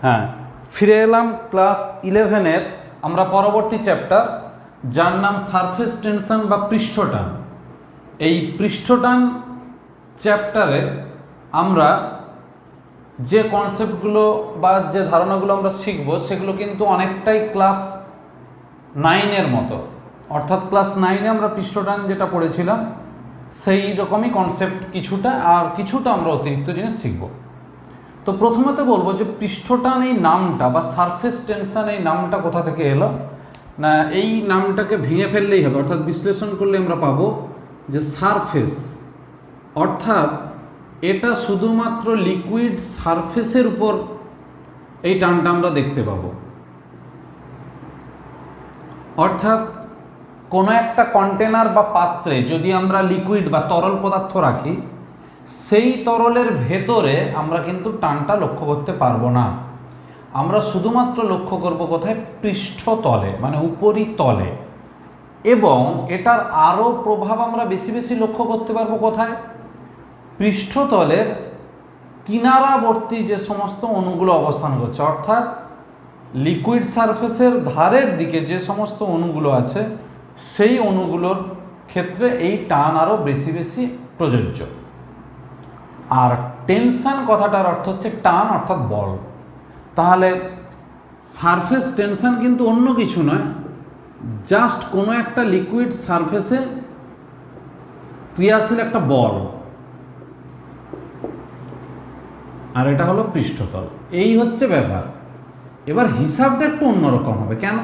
হ্যাঁ, ফিরে এলাম ক্লাস 11-এর আমরা পরবর্তী চ্যাপ্টার, যার নাম সারফেস টেনশন বা পৃষ্ঠটান। এই পৃষ্ঠটান চ্যাপ্টারে আমরা যে কনসেপ্টগুলো বা যে ধারণাগুলো আমরা শিখব সেগুলো কিন্তু অনেকটাই ক্লাস 9-এর মতো। অর্থাৎ ক্লাস 9-এ আমরা পৃষ্ঠটান যেটা পড়েছিলাম সেই রকমই কনসেপ্ট কিছুটা, আর কিছুটা আমরা অতিরিক্ত জিনিস শিখব। তো প্রথমত বলবো যে পৃষ্ঠটান এই নামটা বা সারফেস টেনশন এই নামটা কোথা থেকে এলো না, এই নামটাকে ভেঙে ফেললেই হবে। অর্থাৎ বিশ্লেষণ করলে আমরা পাবো যে সারফেস অর্থাৎ এটা শুধুমাত্র লিকুইড সারফেসের উপর এই টানটা আমরা দেখতে পাবো। অর্থাৎ কোনো একটা কন্টেনার বা পাত্রে যদি আমরা লিকুইড বা তরল পদার্থ রাখি, সেই তরলের ভেতরে আমরা কিন্তু টানটা লক্ষ্য করতে পারবো না। আমরা শুধুমাত্র লক্ষ্য করব কোথায়? পৃষ্ঠতলে, মানে উপরিতলে। এবং এটার আরও প্রভাব আমরা বেশি বেশি লক্ষ্য করতে পারবো কোথায়? পৃষ্ঠতলের কিনারাবর্তী যে সমস্ত অণুগুলো অবস্থান করছে, অর্থাৎ লিকুইড সারফেসের ধারের দিকে যে সমস্ত অণুগুলো আছে সেই অণুগুলোর ক্ষেত্রে এই টান আরও বেশি বেশি প্রযোজ্য। আর টেনশন কথাটার অর্থ হচ্ছে টান অর্থাৎ বল। তাহলে সারফেস টেনশন কিন্তু অন্য কিছু নয়, জাস্ট কোনো একটা লিকুইড সারফেসে ক্রিয়াশীল একটা বল, আর এটা হলো পৃষ্ঠতল। এই হচ্ছে ব্যাপার। এবার হিসাবটা একটু অন্যরকম হবে। কেন?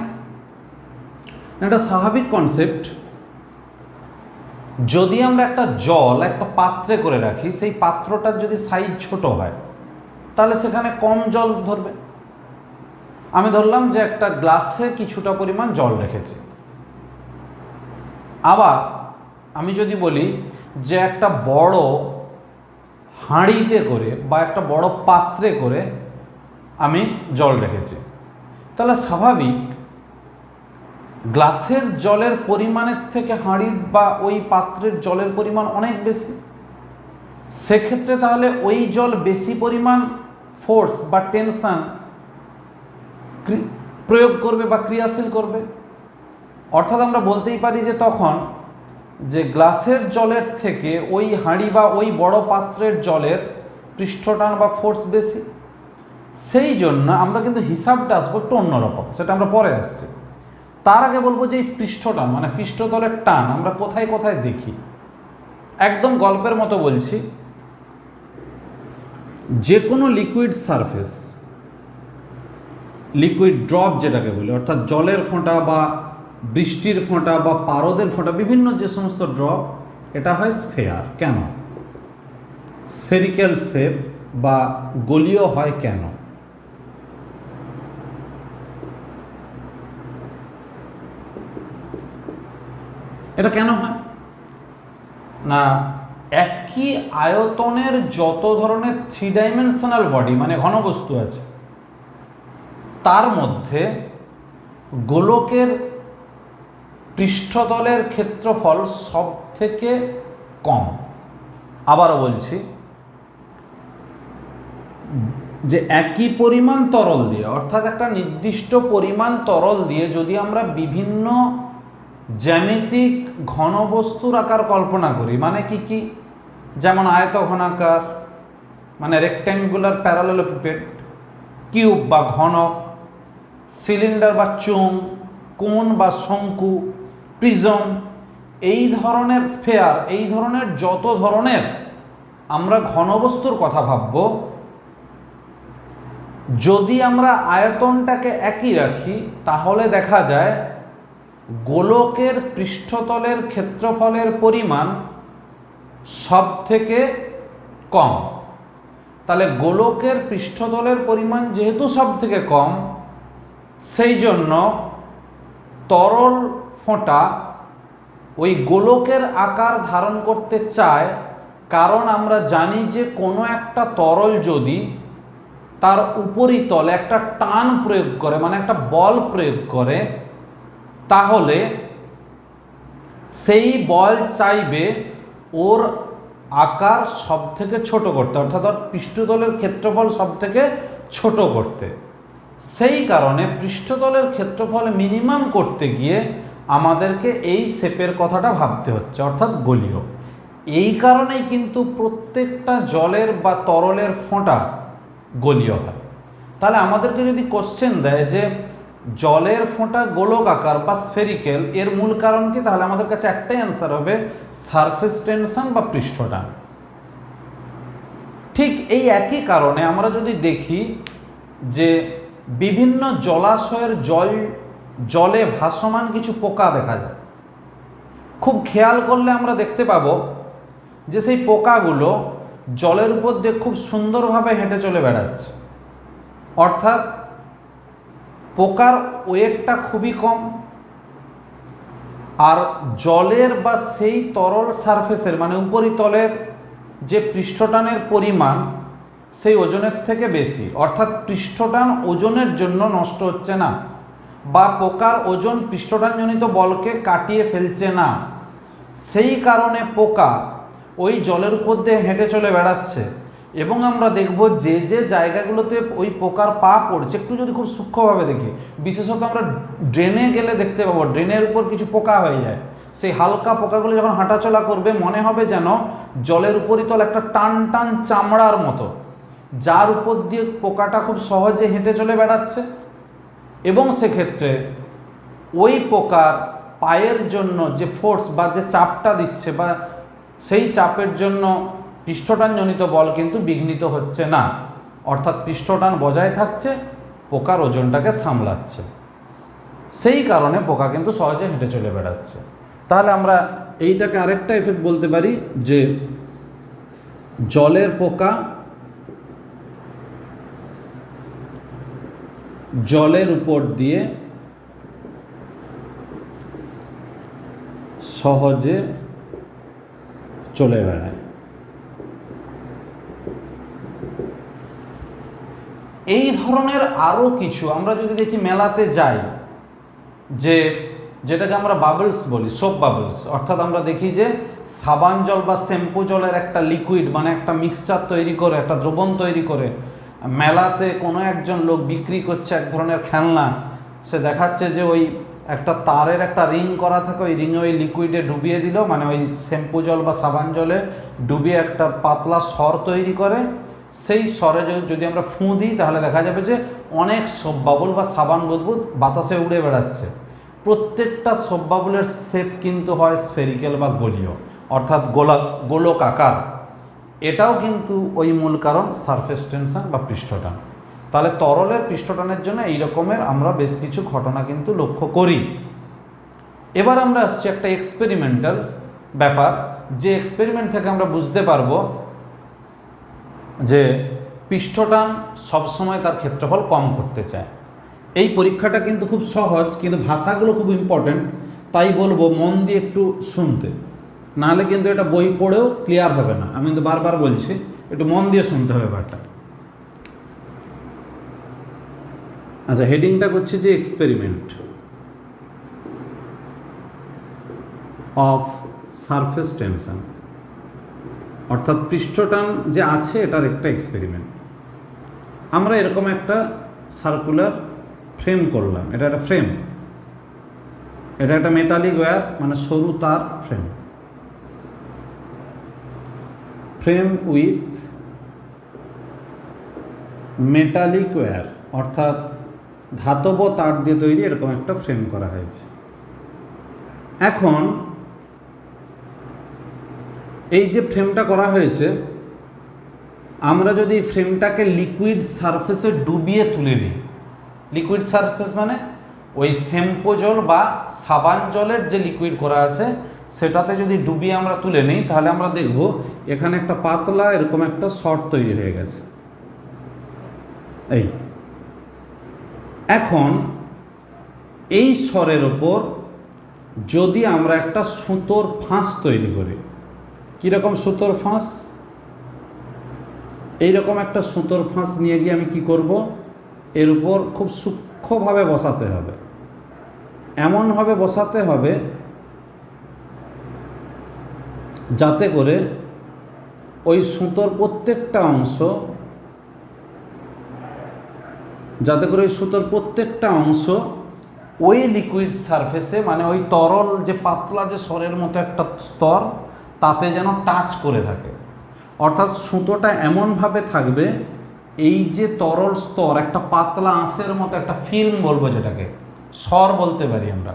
এটা স্বাভাবিক কনসেপ্ট। যদি আমরা একটা জল একটা পাত্রে করে রাখি, সেই পাত্রটার যদি সাইজ ছোট হয় তাহলে সেখানে কম জল ধরবে। আমি ধরলাম যে একটা গ্লাসে কিছুটা পরিমাণ জল রেখেছি। আবার আমি যদি বলি যে একটা বড় হাঁড়িতে করে বা একটা বড় পাত্রে করে আমি জল রেখেছি, তাহলে স্বাভাবিক গ্লাসের জলের পরিমাণের থেকে হাঁড়ির বা ওই পাত্রের জলের পরিমাণ অনেক বেশি। সেক্ষেত্রে তাহলে ওই জল বেশি পরিমাণ ফোর্স বা টেনশন প্রয়োগ করবে বা ক্রিয়াশীল করবে। অর্থাৎ আমরা বলতেই পারি যে তখন যে গ্লাসের জলের থেকে ওই হাঁড়ি বা ওই বড় পাত্রের জলের পৃষ্ঠটান বা ফোর্স বেশি। সেই জন্য আমরা কিন্তু হিসাবটা আসবো একটু অন্যরকম, সেটা আমরা পরে আসছি। তার আগে বলবো যে এই পৃষ্ঠটান মানে পৃষ্ঠতলের টান আমরা কোথায় কোথায় দেখি। একদম গল্পের মতো বলছি, যে কোনো লিকুইড সারফেস, লিকুইড ড্রপ যেটাকে বলি, অর্থাৎ জলের ফোঁটা বা বৃষ্টির ফোঁটা বা পারদের ফোঁটা, বিভিন্ন যে সমস্ত ড্রপ, এটা হয় স্ফেয়ার। কেন? স্ফেরিক্যাল শেপ বা গোলীয় হয় কেন? এটা কেন হয় না, একই আয়তনের যত ধরনের 3 ডাইমেনশনাল বডি মানে ঘনবস্তু আছে, তার মধ্যে গোলকের পৃষ্ঠতলের ক্ষেত্রফল সব থেকে কম। আবারও বলছি যে একই পরিমাণ তরল দিয়ে, অর্থাৎ একটা নির্দিষ্ট পরিমাণ তরল দিয়ে যদি আমরা বিভিন্ন জ্যামিতিক ঘনবস্তুর আকার কল্পনা করি, মানে কি? যেমন আয়তঘনাকার মানে রেক্ট্যাঙ্গুলার প্যারালেলোপিপেড, কিউব বা ঘনক, সিলিন্ডার বা চোঙ, কোণ বা শঙ্কু, প্রিজম, এই ধরনের স্ফেয়ার, এই ধরনের যত ধরনের আমরা ঘনবস্তুর কথা ভাবব, যদি আমরা আয়তনটাকে একই রাখি তাহলে দেখা যায় গোলকের পৃষ্ঠতলের ক্ষেত্রফলের পরিমাণ সব থেকে কম। তাহলে গোলকের পৃষ্ঠতলের পরিমাণ যেহেতু সব থেকে কম, সেই জন্য তরল ফোঁটা ওই গোলকের আকার ধারণ করতে চায়। কারণ আমরা জানি যে কোনো একটা তরল যদি তার উপরিতলে একটা টান প্রয়োগ করে, মানে একটা বল প্রয়োগ করে, তাহলে সেই বল চাইবে ওর আকার সব থেকে ছোট করতে, অর্থাৎ ওর পৃষ্ঠতলের ক্ষেত্রফল সব থেকে ছোট করতে। সেই কারণে পৃষ্ঠতলের ক্ষেত্রফল মিনিমাম করতে গিয়ে আমাদেরকে এই শেপের কথাটা ভাবতে হচ্ছে, অর্থাৎ গোলীয়। এই কারণেই কিন্তু প্রত্যেকটা জলের বা তরলের ফোঁটা গোলীয় হয়। তাহলে আমাদেরকে যদি কোশ্চেন দেয় যে জলের ফোঁটা গোলক আকার বা স্ফেরিক্যাল, এর মূল কারণ কি, তাহলে আমাদের কাছে একটাই অ্যান্সার হবে, সারফেস টেনশন বা পৃষ্ঠটান। ঠিক এই একই কারণে আমরা যদি দেখি যে বিভিন্ন জলাশয়ের জলে ভাসমান কিছু পোকা দেখা যায়, খুব খেয়াল করলে আমরা দেখতে পাবো যে সেই পোকাগুলো জলের উপর দিয়ে খুব সুন্দরভাবে হেঁটে চলে বেড়াচ্ছে, অর্থাৎ পোকার ওয়েটটা খুবই কম, আর জলের বা সেই তরল সারফেসের মানে উপরিতলের যে পৃষ্ঠটানের পরিমাণ সেই ওজনের থেকে বেশি, অর্থাৎ পৃষ্ঠটান ওজনের জন্য নষ্ট হচ্ছে না, বা পোকার ওজন পৃষ্ঠটানজনিত বলকে কাটিয়ে ফেলছে না। সেই কারণে পোকা ওই জলের উপর দিয়ে হেঁটে চলে বেড়াচ্ছে। এবং আমরা দেখব যে যে জায়গাগুলোতে ওই পোকার পা পড়ছে, একটু যদি খুব সূক্ষ্মভাবে দেখি, বিশেষত আমরা ড্রেনে গেলে দেখতে পাবো ড্রেনের উপর কিছু পোকা হয়ে যায়। সেই হালকা পোকাগুলো যখন হাঁটাচলা করবে মনে হবে যেন জলের উপরিতল একটা টান টান চামড়ার মতো, যার উপর দিয়ে পোকাটা খুব সহজে হেঁটে চলে বেড়াচ্ছে। এবং সেক্ষেত্রে ওই পোকার পায়ের জন্য যে ফোর্স বা যে চাপটা দিচ্ছে, বা সেই চাপের জন্য পৃষ্ঠটানজনিত বল কিন্তু বিঘ্নিত হচ্ছে না, অর্থাৎ পৃষ্ঠটান বজায় থাকছে, পোকার ওজনটাকে সামলাচ্ছে। সেই কারণে পোকা কিন্তু সহজে হেঁটে চলে বেড়াচ্ছে। তাহলে আমরা এইটাকে আরেকটা এফেক্ট বলতে পারি যে জলের পোকা জলের উপর দিয়ে সহজে চলে বেড়ায়। এই ধরনের আরও কিছু আমরা যদি দেখি মেলাতে যাই, যেটাকে আমরা বাবলস বলি, সোপ বাবলস, অর্থাৎ আমরা দেখি যে সাবান জল বা শ্যাম্পু জলের একটা লিকুইড মানে একটা মিক্সচার তৈরি করে, একটা দ্রবণ তৈরি করে মেলাতে কোনো একজন লোক বিক্রি করছে এক ধরনের খেলনা, সে দেখাচ্ছে যে ওই একটা তারের একটা রিং করা থাকে, ওই রিংয়ে ওই লিকুইডে ডুবিয়ে দিল, মানে ওই শ্যাম্পু জল বা সাবান জলে ডুবিয়ে একটা পাতলা সর তৈরি করে, সেই সরে যদি আমরা ফুঁ দিই তাহলে দেখা যাবে যে অনেক সোপ বাবুল বা সাবান বুদবুদ বাতাসে উড়ে বেড়াচ্ছে। প্রত্যেকটা সোপ বাবুলের শেপ কিন্তু হয় স্ফেরিক্যাল বা গোলীয়, অর্থাৎ গোলক আকার। এটাও কিন্তু ওই মূল কারণ সারফেস টেনশন বা পৃষ্ঠটান। তাহলে তরলের পৃষ্ঠটানের জন্য এই রকমের আমরা বেশ কিছু ঘটনা কিন্তু লক্ষ্য করি। এবার আমরা আসছি একটা এক্সপেরিমেন্টাল ব্যাপার, যে এক্সপেরিমেন্ট থেকে আমরা বুঝতে পারবো যে পৃষ্ঠটান সবসময় তার ক্ষেত্রফল কম করতে চায়। এই পরীক্ষাটা কিন্তু খুব সহজ, কিন্তু ভাষাগুলো খুব ইম্পর্টেন্ট, তাই বলবো মন দিয়ে একটু শুনতে, নাহলে কিন্তু এটা বই পড়েও ক্লিয়ার হবে না। আমি কিন্তু বারবার বলছি একটু মন দিয়ে শুনতে হবে ব্যাপারটা। আচ্ছা, হেডিংটা করছি যে এক্সপেরিমেন্ট অফ সারফেস টেনশন, অর্থাৎ পৃষ্ঠটান যে আছে এটার একটা এক্সপেরিমেন্ট। আমরা এরকম একটা সার্কুলার ফ্রেম করলাম, এটা একটা ফ্রেম, এটা একটা মেটালিক ওয়্যার মানে সরু তার frame, frame with metallic wire, অর্থাৎ ধাতব তার দিয়ে তৈরি এরকম একটা ফ্রেম করা হয়েছে। এখন এই যে ফ্রেমটা করা হয়েছে, আমরা যদি ফ্রেমটাকে লিকুইড সারফেসে ডুবিয়ে তুলে নিই, লিকুইড সারফেস মানে ওই শ্যাম্পু জল বা সাবান জলের যে লিকুইড করা আছে সেটাতে যদি ডুবিয়ে আমরা তুলে নিই, তাহলে আমরা দেখব এখানে একটা পাতলা এরকম একটা শর্ট তৈরি হয়ে গেছে। এই এখন এই স্বরের ওপর যদি আমরা একটা সুতোর ফাঁস তৈরি করি, কীরকম সুতোর ফাঁস, এইরকম একটা সুতোর ফাঁস নিয়ে গিয়ে আমি কি করব, এর উপর খুব সূক্ষ্মভাবে বসাতে হবে, এমনভাবে বসাতে হবে যাতে করে ওই সুতোর প্রত্যেকটা অংশ যাতে করে ওই সুতোর প্রত্যেকটা অংশ ওই লিকুইড সারফেসে, মানে ওই তরল যে পাতলা যে সরের মতো একটা স্তর, তাতে যেন টাচ করে থাকে। অর্থাৎ সুতোটা এমনভাবে থাকবে, এই যে তরল স্তর একটা পাতলা আঁশের মতো একটা ফিল্ম বলবো, যেটাকে সর বলতে পারি আমরা,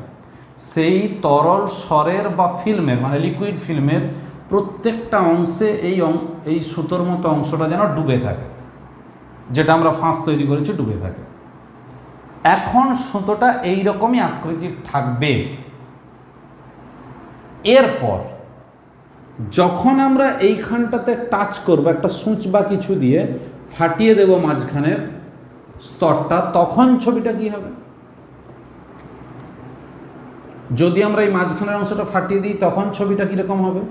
সেই তরল সরের বা ফিল্মের মানে লিকুইড ফিল্মের প্রত্যেকটা অংশে এই সুতোর মতো অংশটা যেন ডুবে থাকে, যেটা আমরা ফাঁস তৈরি করেছি ডুবে থাকে। এখন সুতোটা এইরকমই আকৃতির থাকবে। এরপর যখন আমরা এইখানটাতে টাচ করব একটা সূচ বা কিছু দিয়ে ফাটিয়ে দেব মাঝখানের স্তরটা, তখন ছবিটা কি হবে? যদি আমরা এই মাঝখানের অংশটা ফাটিয়ে দিই তখন ছবিটা কীরকম হবে?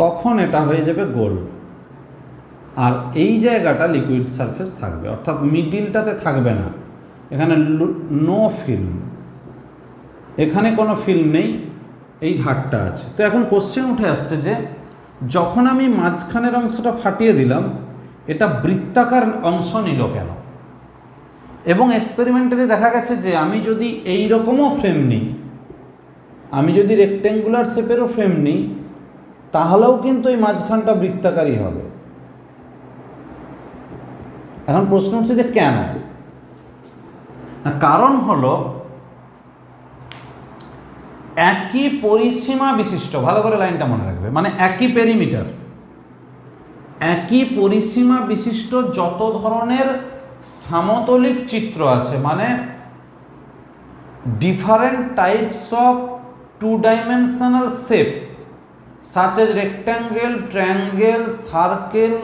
তখন এটা হয়ে যাবে গোল। আর এই জায়গাটা লিকুইড সারফেস থাকবে, অর্থাৎ মিডিলটাতে থাকবে না। এখানে নো ফিল্ম, এখানে কোনো ফিল্ম নেই, এই ধারটা আছে। তো এখন কোশ্চেন উঠে আসছে যে যখন আমি মাঝখানের অংশটা ফাটিয়ে দিলাম, এটা বৃত্তাকার অংশ নিল কেন? এবং এক্সপেরিমেন্টালি দেখা গেছে যে আমি যদি এই রকমও ফ্রেম নিই, আমি যদি রেক্ট্যাঙ্গুলার শেপেরও ফ্রেম নিই, তাহলেও কিন্তু এই মাঝখানটা বৃত্তাকারই হবে। এখন প্রশ্ন হচ্ছে যে কেন? না, কারণ হলো একই পরিসীমা বিশিষ্ট, ভালো করে লাইনটা মনে রাখবে, মানে একই পেরিমিটার, একই পরিসীমা বিশিষ্ট যত ধরনের সমতলিক চিত্র আছে, মানে different types of two dimensional shape such as rectangle, triangle, circle,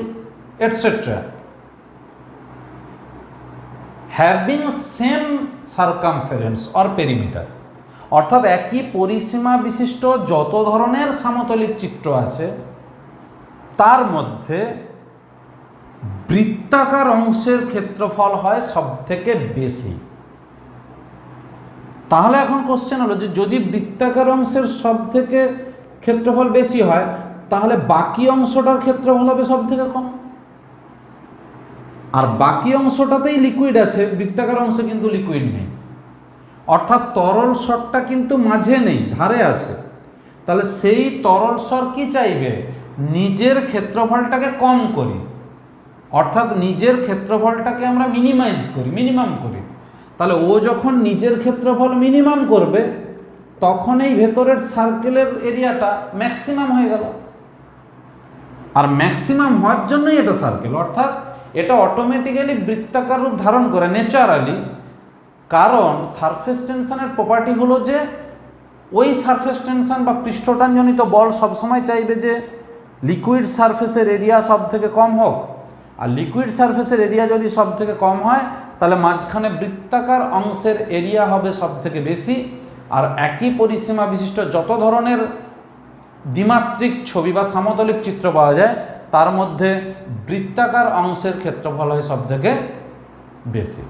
etc. having same circumference or perimeter, অর্থাৎ একই পরিসীমা বিশিষ্ট যত ধরনের সমতলিক চিত্র আছে তার মধ্যে বৃত্তাকার অংশের ক্ষেত্রফল হয় সবথেকে বেশি। তাহলে এখন কোশ্চেন হলো যে যদি বৃত্তাকার অংশের সবথেকে ক্ষেত্রফল বেশি হয়, তাহলে বাকি অংশটার ক্ষেত্রফল হবে সব থেকে কম। আর বাকি অংশটাতেই লিকুইড আছে, বৃত্তাকার অংশে কিন্তু লিকুইড নেই, অর্থাৎ তরল স্বরটা কিন্তু মাঝে নেই, ধারে আছে। তাহলে সেই তরল স্বর কি চাইবে? নিজের ক্ষেত্রফলটাকে কম করি, অর্থাৎ নিজের ক্ষেত্রফলটাকে আমরা মিনিমাইজ করি, মিনিমাম করি। তাহলে ও যখন নিজের ক্ষেত্রফল মিনিমাম করবে, তখন এই ভেতরের সার্কেলের এরিয়াটা ম্যাক্সিমাম হয়ে গেল। আর ম্যাক্সিমাম হওয়ার জন্যই এটা সার্কেল, অর্থাৎ এটা অটোমেটিক্যালি বৃত্তাকার রূপ ধারণ করে ন্যাচারালি। কারণ সারফেস টেনশনের প্রপার্টি হলো যে ওই সারফেস টেনশন বা পৃষ্ঠটানজনিত বল সবসময় চাইবে যে লিকুইড সারফেসের এরিয়া সব থেকে কম হোক। আর লিকুইড সারফেসের এরিয়া যদি সব থেকে কম হয়, তাহলে মাঝখানে বৃত্তাকার অংশের এরিয়া হবে সব থেকে বেশি। আর একই পরিসীমা বিশিষ্ট যত ধরনের দ্বিমাত্রিক ছবি বা সমতলিক চিত্র পাওয়া যায়, তার মধ্যে বৃত্তাকার অংশের ক্ষেত্রফল হয় সব থেকে বেশি।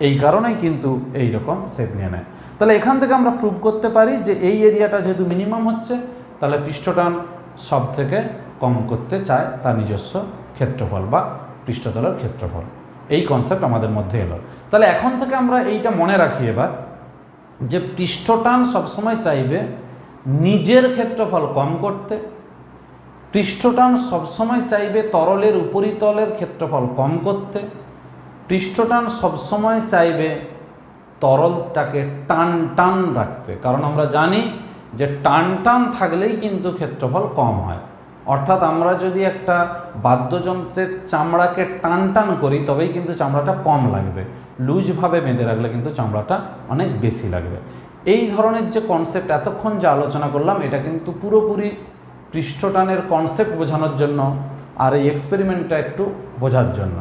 এই কারণেই কিন্তু এই রকম শেপ নিয়ে নেয়। তাহলে এখান থেকে আমরা প্রুভ করতে পারি যে এই এরিয়াটা যেহেতু মিনিমাম হচ্ছে, তাহলে পৃষ্ঠটান সব থেকে কম করতে চায় তার নিজস্ব ক্ষেত্রফল বা পৃষ্ঠতলের ক্ষেত্রফল। এই কনসেপ্ট আমাদের মধ্যে এলো। তাহলে এখন থেকে আমরা এইটা মনে রাখি এবার, যে পৃষ্ঠটান সবসময় চাইবে নিজের ক্ষেত্রফল কম করতে, পৃষ্ঠটান সবসময় চাইবে তরলের উপরিতলের ক্ষেত্রফল কম করতে, পৃষ্ঠটান সবসময় চাইবে তরলটাকে টান টান রাখতে। কারণ আমরা জানি যে টান টান থাকলেই কিন্তু ক্ষেত্রফল কম হয়। অর্থাৎ আমরা যদি একটা বাদ্যযন্ত্রের চামড়াকে টান টান করি, তবেই কিন্তু চামড়াটা কম লাগবে। লুজভাবে বেঁধে রাখলে কিন্তু চামড়াটা অনেক বেশি লাগবে। এই ধরনের যে কনসেপ্ট এতক্ষণ যে আলোচনা করলাম, এটা কিন্তু পুরোপুরি পৃষ্ঠটানের কনসেপ্ট বোঝানোর জন্য আর এই এক্সপেরিমেন্টটা একটু বোঝার জন্য।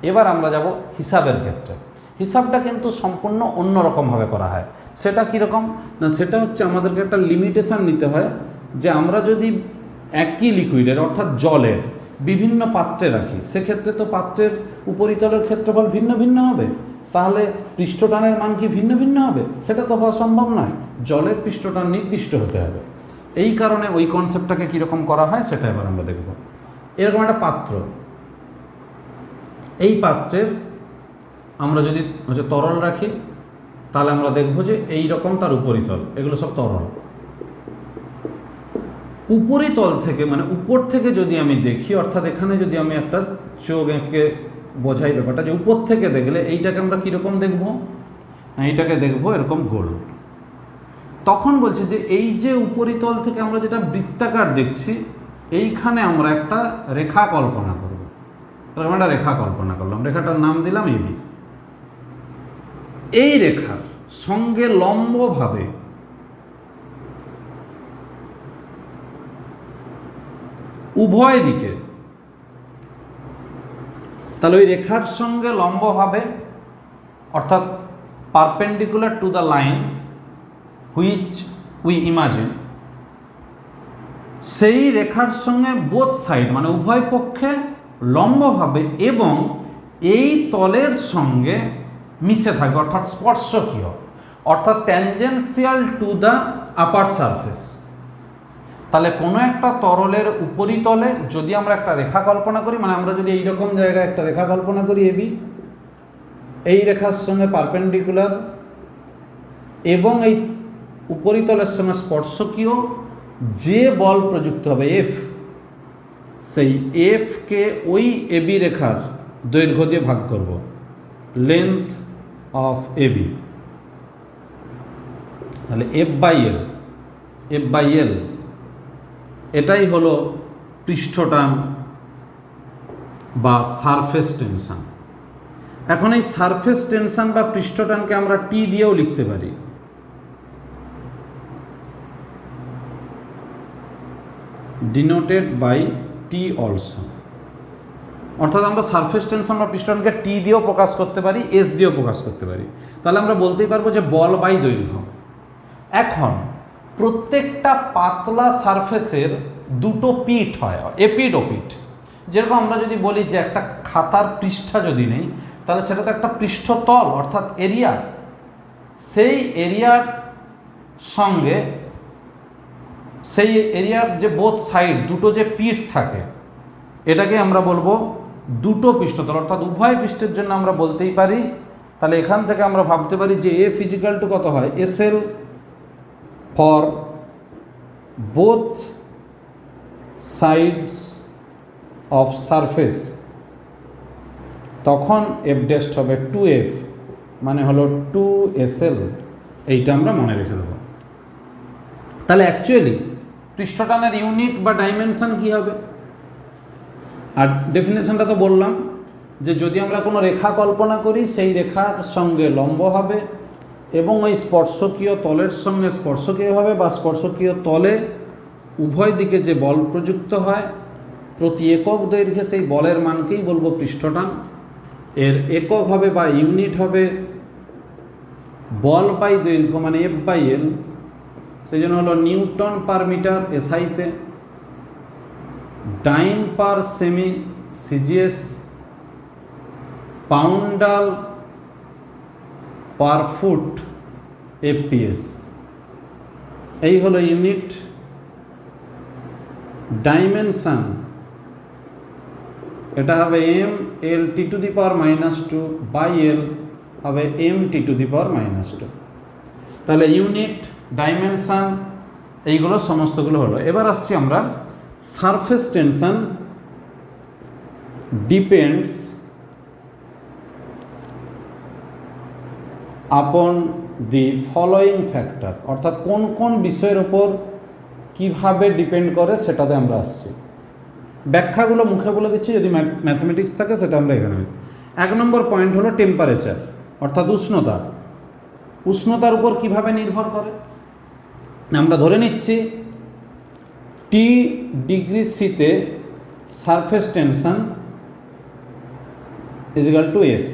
এবার আমরা যাব হিসাবের ক্ষেত্রে। হিসাবটা কিন্তু সম্পূর্ণ অন্যরকমভাবে করা হয়। সেটা কীরকম না, সেটা হচ্ছে আমাদেরকে একটা লিমিটেশান নিতে হয় যে আমরা যদি একই লিকুইডের অর্থাৎ জলের বিভিন্ন পাত্রে রাখি, সেক্ষেত্রে তো পাত্রের উপরিতলের ক্ষেত্রফল ভিন্ন ভিন্ন হবে। তাহলে পৃষ্ঠটানের মান কি ভিন্ন ভিন্ন হবে? সেটা তো হওয়া সম্ভব নয়। জলের পৃষ্ঠটান নির্দিষ্ট হতে হবে। এই কারণে ওই কনসেপ্টটাকে কীরকম করা হয় সেটা এবার আমরা দেখব। এরকম একটা পাত্র, এই পাত্রের আমরা যদি তরল রাখি তাহলে আমরা দেখব যে এই রকম তার উপরিতল, এগুলো সব তরল। উপরিতল থেকে মানে উপর থেকে যদি আমি দেখি, অর্থাৎ এখানে যদি আমি একটা চোখ এঁকে বোঝাই ব্যাপারটা, যে উপর থেকে দেখলে এইটাকে আমরা কীরকম দেখব, এইটাকে দেখব এরকম গোল। তখন বলছে যে এই যে উপরিতল থেকে আমরা যেটা বৃত্তাকার দেখছি, এইখানে আমরা একটা রেখা কল্পনা করব। তাহলে আমরা একটা রেখা কল্পনা করলাম, রেখাটার নাম দিলাম এবি। এই রেখার সঙ্গে লম্বভাবে উভয় দিকে, তাহলে ওই রেখার সঙ্গে লম্বভাবে অর্থাৎ perpendicular to the line which we imagine, সেই রেখার সঙ্গে বোথ সাইড মানে উভয় পক্ষে লম্বভাবে এবং এই তলের সঙ্গে মিশে থাকবে, অর্থাৎ স্পর্শকীয়, অর্থাৎ tangential to the upper surface. তাহলে কোনো একটা তরলের উপরিতলে যদি আমরা একটা রেখা কল্পনা করি, মানে আমরা যদি এইরকম জায়গায় একটা রেখা কল্পনা করি এবি, এই রেখার সঙ্গে পারপেন্ডিকুলার এবং এই উপরিতলের সঙ্গে স্পর্শকীয় যে বল প্রযুক্ত হবে এফ, সেই এফকে ওই এবি রেখার দৈর্ঘ্য দিয়ে ভাগ করব, লেন্থ অফ এবি। তাহলে এফ বাই এল এটাই হলো পৃষ্ঠটান বা সারফেস টেনশন। এখন এই সারফেস টেনশন বা পৃষ্ঠটানকে আমরা টি দিয়েও লিখতে পারি। ডিনোটেড বাই টি অলসো, অর্থাৎ আমরা সারফেস টেনশন বা পৃষ্ঠটানকে টি দিয়েও প্রকাশ করতে পারি, এস দিয়েও প্রকাশ করতে পারি। তাহলে আমরা বলতেই পারবো যে বল বাই দৈর্ঘ্য। এখন প্রত্যেকটা পাতলা সারফেসের দুটো পিঠ হয়, এপিড ওপিঠ। যেরকম আমরা যদি বলি যে একটা খাতার পৃষ্ঠা যদি নেই, তাহলে সেটা তো একটা পৃষ্ঠতল অর্থাৎ এরিয়া, সেই এরিয়ার সঙ্গে সেই এরিয়ার যে বোথ সাইড দুটো যে পিঠ থাকে, এটাকে আমরা বলবো দুটো পৃষ্ঠতল, অর্থাৎ উভয় পৃষ্ঠের জন্য আমরা বলতেই পারি। তাহলে এখান থেকে আমরা ভাবতে পারি যে এ ফিজিক্যাল টু কত হয়, S L for both sides of surface, তখন এফ ড্যাশ হবে 2f, মানে হলো 2SL। এইটা আমরা মনে রেখে দেবো। তাহলে অ্যাকচুয়ালি পৃষ্ঠটানের ইউনিট বা ডাইমেনশন কি হবে? আর ডেফিনেশনটা তো বললাম যে যদি আমরা কোনো রেখা কল্পনা করি, সেই রেখার সঙ্গে লম্ব হবে এবং ওই স্পর্শকীয় তলের সঙ্গে স্পর্শকীয় হবে বা স্পর্শকীয় তলে উভয় দিকে যে বল প্রযুক্ত হয়, প্রতি একক দৈর্ঘ্যে সেই বলের মানকেই বলবো পৃষ্ঠটান। এর একক হবে বা ইউনিট হবে বল বাই দৈর্ঘ্য, মানে এফ বাই এল। সেই জন্য হলো নিউটন পার মিটার এসআইতে, dyne per cm CGS, poundal per foot FPS. এই হলো ইউনিট। ডাইমেনশন এটা হবে M L T to the power -2 by L হবে M T to the power -2। তাহলে ইউনিট, ডাইমেনশন, এইগুলো সমস্তগুলো হলো। এবার আসছি আমরা surface tension depends upon the following factor, অর্থাৎ কোন কোন বিষয়ের ওপর কিভাবে ডিপেন্ড করে সেটাতে আমরা আসছি। ব্যাখ্যাগুলো মুখে বলে দিচ্ছি, যদি ম্যাথমেটিক্স থাকে সেটা আমরা এখানে। 1 নম্বর পয়েন্ট হলো টেম্পারেচার, অর্থাৎ উষ্ণতা। উষ্ণতার উপর কিভাবে নির্ভর করে? আমরা ধরে নিচ্ছি টি ডিগ্রি সিতে surface tension equal to S,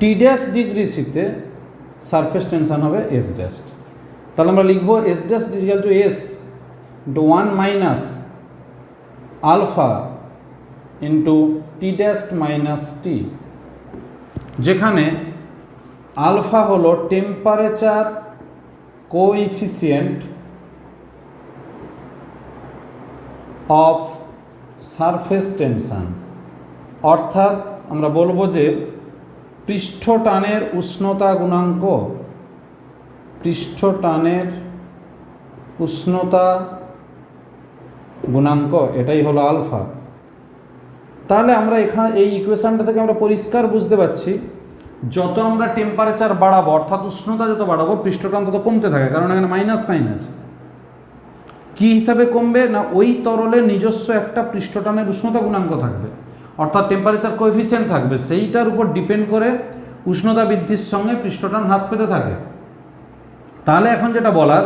T dash degree সিতে সারফেস টেনশন হবে এস ড্যাশ। তাহলে আমরা লিখব S dash equal to S into 1 minus alpha into T dash minus T, যেখানে আলফা হলো temperature coefficient of surface tension, অর্থাৎ আমরা বলবো যে পৃষ্ঠটানের উষ্ণতা গুণাঙ্ক, পৃষ্ঠটানের উষ্ণতা গুণাঙ্ক এটাই হলো আলফা। তাহলে আমরা এখানে এই ইকুয়েশনটা থেকে আমরা পরিষ্কার বুঝতে পারছি যত আমরা টেম্পারেচার বাড়াবো অর্থাৎ উষ্ণতা যত বাড়াবো পৃষ্ঠটান তত কমতে থাকে, কারণ এখানে মাইনাস সাইন আছে। কী হিসাবে কমবে না, ওই তরলের নিজস্ব একটা পৃষ্ঠটানের উষ্ণতা গুণাঙ্ক থাকবে, অর্থাৎ টেম্পারেচার কোএফিসিয়েন্ট থাকবে, সেইটার উপর ডিপেন্ড করে উষ্ণতা বৃদ্ধির সঙ্গে পৃষ্ঠটান হ্রাস পেতে থাকে। তাহলে এখন যেটা বলার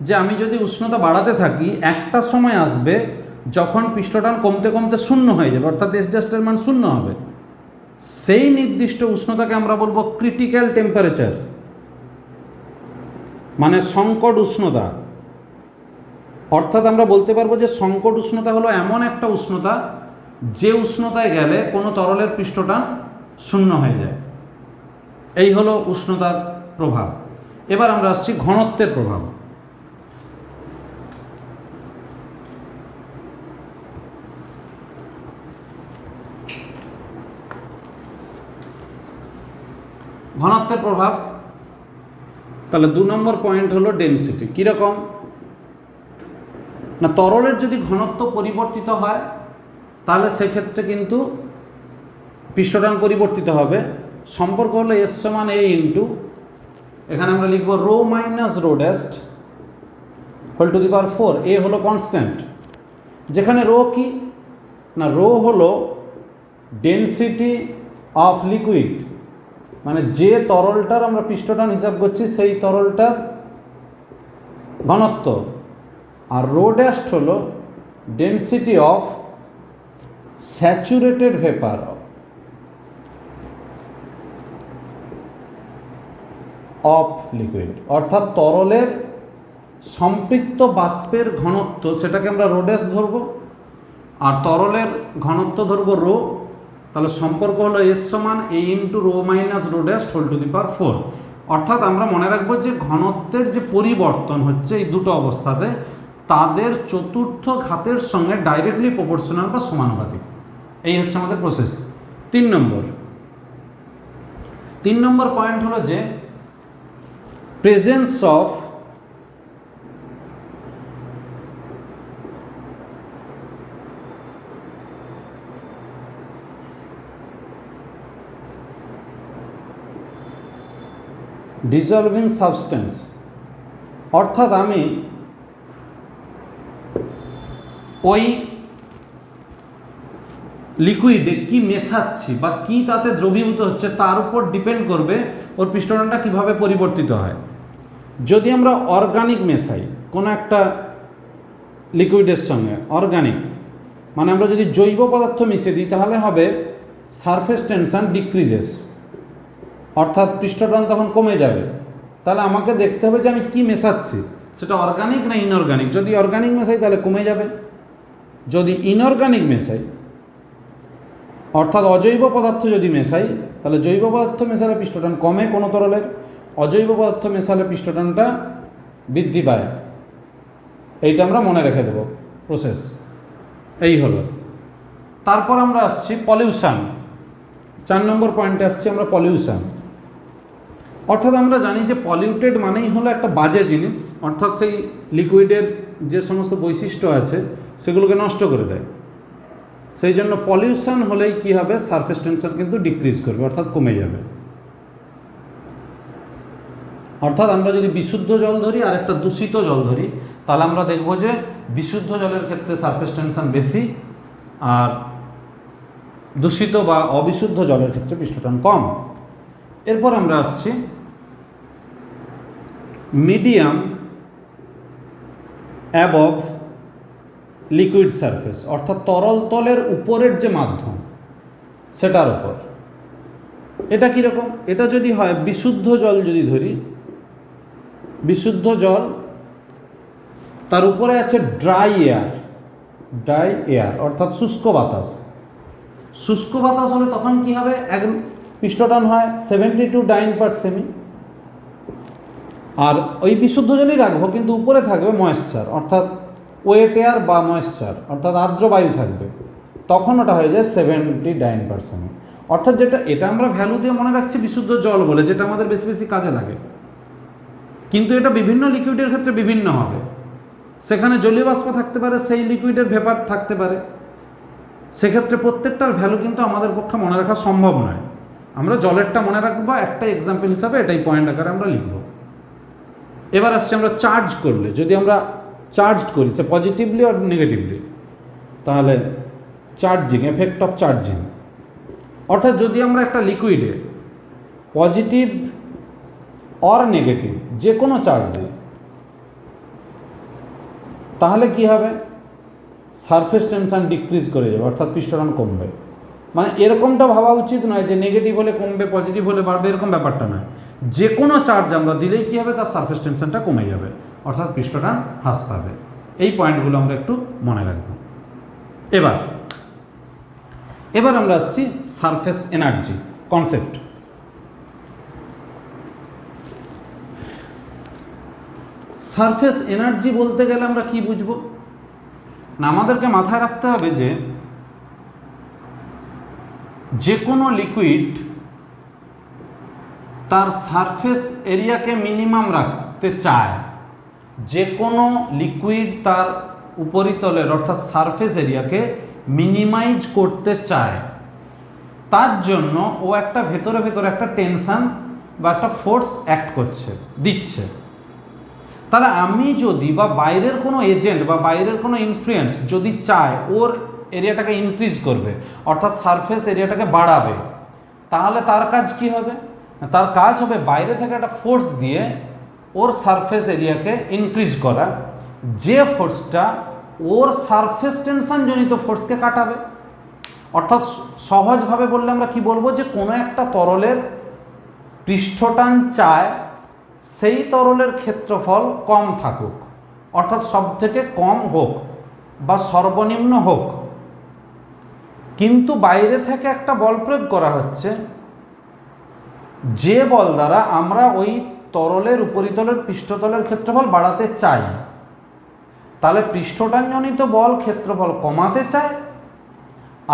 যে আমি যদি উষ্ণতা বাড়াতে থাকি একটা সময় আসবে যখন পৃষ্ঠটান কমতে কমতে শূন্য হয়ে যাবে, অর্থাৎ এস জাস্টের মান শূন্য হবে। সেই নির্দিষ্ট উষ্ণতাকে আমরা বলবো ক্রিটিক্যাল টেম্পারেচার, মানে সংকট উষ্ণতা। অর্থাৎ আমরা বলতে পারবো যে সংকট উষ্ণতা হলো এমন একটা উষ্ণতা যে উষ্ণতায় গেলে কোনো তরলের পৃষ্ঠটান শূন্য হয়ে যায়। এই হলো উষ্ণতার প্রভাব। এবার আমরা আসছি ঘনত্বের প্রভাব। ঘনত্বের প্রভাব, তাহলে 2 নম্বর পয়েন্ট হলো ডেনসিটি। কীরকম না, তরলের যদি ঘনত্ব পরিবর্তিত হয় তাহলে সেক্ষেত্রে কিন্তু পৃষ্ঠটান পরিবর্তিত হবে। সম্পর্ক হলো এস সমান এ ইন্টু, এখানে আমরা লিখব rho minus rho dash whole to the power 4। A হলো কনস্ট্যান্ট, যেখানে রো কি না, রো হলো ডেনসিটি অফ লিকুইড, মানে যে তরলটার আমরা পৃষ্ঠটান হিসাব করছি সেই তরলটার ঘনত্ব, আর রো ড্যাস্ট হলো density of saturated vapour of liquid, অর্থাৎ তরলের সম্পৃক্ত বাষ্পের ঘনত্ব, সেটাকে আমরা রো ড্যাশ ধরবো, আর তরলের ঘনত্ব ধরবো রো। তাহলে সম্পর্ক হলো এস সমান A into rho minus rho dash whole to the power 4। অর্থাৎ আমরা মনে রাখবো যে ঘনত্বের যে পরিবর্তন হচ্ছে এই দুটো অবস্থাতে তাদের চতুর্থ ঘাতের সঙ্গে ডাইরেক্টলি প্রপোর্শনাল বা সমানুপাতিক। এই হচ্ছে আমাদের প্রসেস। 3 নম্বর পয়েন্ট হলো যে প্রেজেন্স অফ ডিসলভিং সাবস্টেন্স, অর্থাৎ আমি ওই লিকুইডে কি মেশাচ্ছি বা কি তাতে দ্রবীভূত হচ্ছে তার উপর ডিপেন্ড করবে ওর পৃষ্ঠটানটা কীভাবে পরিবর্তিত হয়। যদি আমরা অর্গানিক মেশাই কোনো একটা লিকুইডের সঙ্গে, অর্গানিক মানে আমরা যদি জৈব পদার্থ মিশিয়ে দিই তাহলে হবে সারফেস টেনশন ডিক্রিজেস, অর্থাৎ পৃষ্ঠটান তখন কমে যাবে। তাহলে আমাকে দেখতে হবে যে আমি কি মেশাচ্ছি, সেটা অর্গানিক না ইনঅর্গানিক। যদি অর্গানিক মেশাই তাহলে কমে যাবে, যদি ইনঅর্গানিক মেশাই অর্থাৎ অজৈব পদার্থ যদি মেশাই তাহলে জৈব পদার্থ মেশালে পৃষ্ঠটান কমে কোনো তরলের, অজৈব পদার্থ মেশালে পৃষ্ঠটানটা বৃদ্ধি পায়। এইটা আমরা মনে রেখে দেব প্রসেস। এই হলো। তারপর আমরা আসছি পলিউশন। 4 নম্বর পয়েন্টে আসছি আমরা পলিউশন। অর্থাৎ আমরা জানি যে পলিউটেড মানেই হলো একটা বাজে জিনিস, অর্থাৎ সেই লিকুইডের যে সমস্ত বৈশিষ্ট্য আছে সেগুলোকে নষ্ট করে দেয়। সেই জন্য পলিউশন হলেই কি হবে, সারফেস টেনশন কিন্তু ডিক্রিজ করবে, অর্থাৎ কমে যাবে। অর্থাৎ আমরা যদি বিশুদ্ধ জল ধরি আর একটা দূষিত জল ধরি তাহলে আমরা দেখব যে বিশুদ্ধ জলের ক্ষেত্রে সারফেস টেনশন বেশি, আর দূষিত বা অবিশুদ্ধ জলের ক্ষেত্রে পৃষ্ঠটান কম। এরপর আমরা আসছি মিডিয়াম অ্যাবভ লিকুইড সারফেস, অর্থাৎ তরল তলের উপরের যে মাধ্যম সেটার উপর। এটা কীরকম, এটা যদি হয় বিশুদ্ধ জল যদি ধরি, বিশুদ্ধ জল তার উপরে আছে ড্রাই এয়ার অর্থাৎ শুষ্ক বাতাস। শুষ্ক বাতাস হলে তখন কি হবে, এক পৃষ্ঠটান হয় 72 ডাইন পার সেমি। আর ওই বিশুদ্ধ জলই রাখবো, কিন্তু উপরে থাকবে ময়েশ্চার, অর্থাৎ ওয়েট এয়ার বা ময়েশ্চার, অর্থাৎ আর্দ্র বায়ু থাকবে, তখন ওটা হয়ে যায় 79%। অর্থাৎ এটা আমরা ভ্যালু দিয়ে মনে রাখছি বিশুদ্ধ জল বলে, যেটা আমাদের বেশি বেশি কাজে লাগে, কিন্তু এটা বিভিন্ন লিকুইডের ক্ষেত্রে বিভিন্ন হবে। সেখানে জলীয় বাষ্প থাকতে পারে, সেই লিকুইডের ভেপার থাকতে পারে, সেক্ষেত্রে প্রত্যেকটার ভ্যালু কিন্তু আমাদের পক্ষে মনে রাখা সম্ভব নয়। আমরা জলেরটা মনে রাখবো একটা এক্সাম্পল হিসাবে, এটাই পয়েন্ট আকারে আমরা লিখব। এবার আসছে আমরা চার্জ করলে, যদি আমরা চার্জ করি সে পজিটিভলি আর নেগেটিভলি, তাহলে চার্জিং, এফেক্ট অফ চার্জিং, অর্থাৎ যদি আমরা একটা লিকুইডে পজিটিভ অর নেগেটিভ যে কোনো চার্জ দিই, তাহলে কি হবে, সারফেস টেনশন ডিক্রিজ করে যাবে, অর্থাৎ পৃষ্ঠটান কমবে। মানে এরকমটা ভাবা উচিত নয় যে নেগেটিভ হলে কমবে, পজিটিভ হলে বাড়বে, এরকম ব্যাপারটা নয়। যে কোনো চার্জ আমরা দিলেই কী হবে, তার সারফেস টেনশনটা কমে যাবে, অর্থাৎ পৃষ্ঠটান হ্রাস পাবে। এই পয়েন্টগুলো আমরা একটু মনে রাখবো। এবার আমরা আসছি surface energy concept. Surface energy বলতে গেলে আমরা কি বুঝবো না, আমাদেরকে মাথায় রাখতে হবে যে কোনো লিকুইড তার সারফেস এরিয়াকে মিনিমাম রাখতে চায়। যে কোনো লিকুইড তার উপরিতলের অর্থাৎ সারফেস এরিয়াকে মিনিমাইজ করতে চায়, তার জন্য ও একটা ভেতরে একটা টেনশন বা একটা ফোর্স অ্যাক্ট দিচ্ছে। তাহলে আমি যদি বা বাইরের কোনো এজেন্ট বা বাইরের কোনো ইনফ্লুয়েন্স যদি চায় ওর এরিয়াটাকে ইনক্রিজ করবে, অর্থাৎ সারফেস এরিয়াটাকে বাড়াবে, তাহলে তার কাজ কি হবে, তার কাজ হবে বাইরে থেকে একটা ফোর্স দিয়ে ওর সারফেস এরিয়াকে ইনক্রিজ করা, যে ফোর্সটা ওর সারফেস টেনশন জনিত ফোর্সকে কাটাবে। অর্থাৎ সহজভাবে বললে আমরা কি বলবো, যে কোনো একটা তরলের পৃষ্ঠটান চায় সেই তরলের ক্ষেত্রফল কম থাকুক, অর্থাৎ সব থেকে কম হোক বা সর্বনিম্ন হোক, কিন্তু বাইরে থেকে একটা বল প্রয়োগ করা হচ্ছে, যে বল দ্বারা আমরা ওই তরলের উপরিতলের পৃষ্ঠতলের ক্ষেত্রফল বাড়াতে চাই। তাহলে পৃষ্ঠটানজনিত বল ক্ষেত্রফল কমাতে চায়,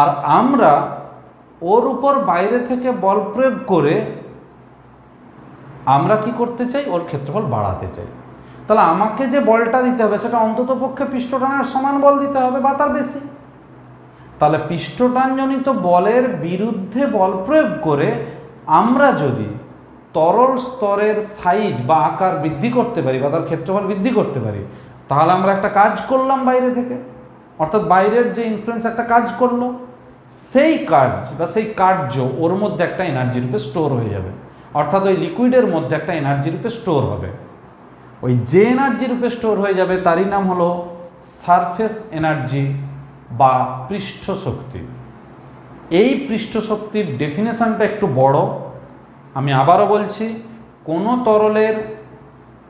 আর আমরা ওর উপর বাইরে থেকে বল প্রয়োগ করে আমরা কি করতে চাই, ওর ক্ষেত্রফল বাড়াতে চাই। তাহলে আমাকে যে বলটা দিতে হবে সেটা অন্তত পক্ষে পৃষ্ঠটানের সমান বল দিতে হবে বা তার বেশি। তাহলে পৃষ্ঠটানজনিত বলের বিরুদ্ধে বল প্রয়োগ করে আমরা যদি তরল স্তরের সাইজ বা আকার বৃদ্ধি করতে পারি বা তার ক্ষেত্রফল বৃদ্ধি করতে পারি, তাহলে আমরা একটা কাজ করলাম বাইরে থেকে, অর্থাৎ বাইরের যে ইনফ্লুয়েন্স একটা কাজ করলো, সেই কাজ বা সেই কার্য ওর মধ্যে একটা এনার্জি রূপে স্টোর হয়ে যাবে, অর্থাৎ ওই লিকুইডের মধ্যে একটা এনার্জি রূপে স্টোর হবে। ওই যে এনার্জি রূপে স্টোর হয়ে যাবে তারই নাম হলো সারফেস এনার্জি বা পৃষ্ঠ শক্তি। এই পৃষ্ঠ শক্তির ডেফিনেশনটা একটু বড়, আমি আবারও বলছি, কোনো তরলের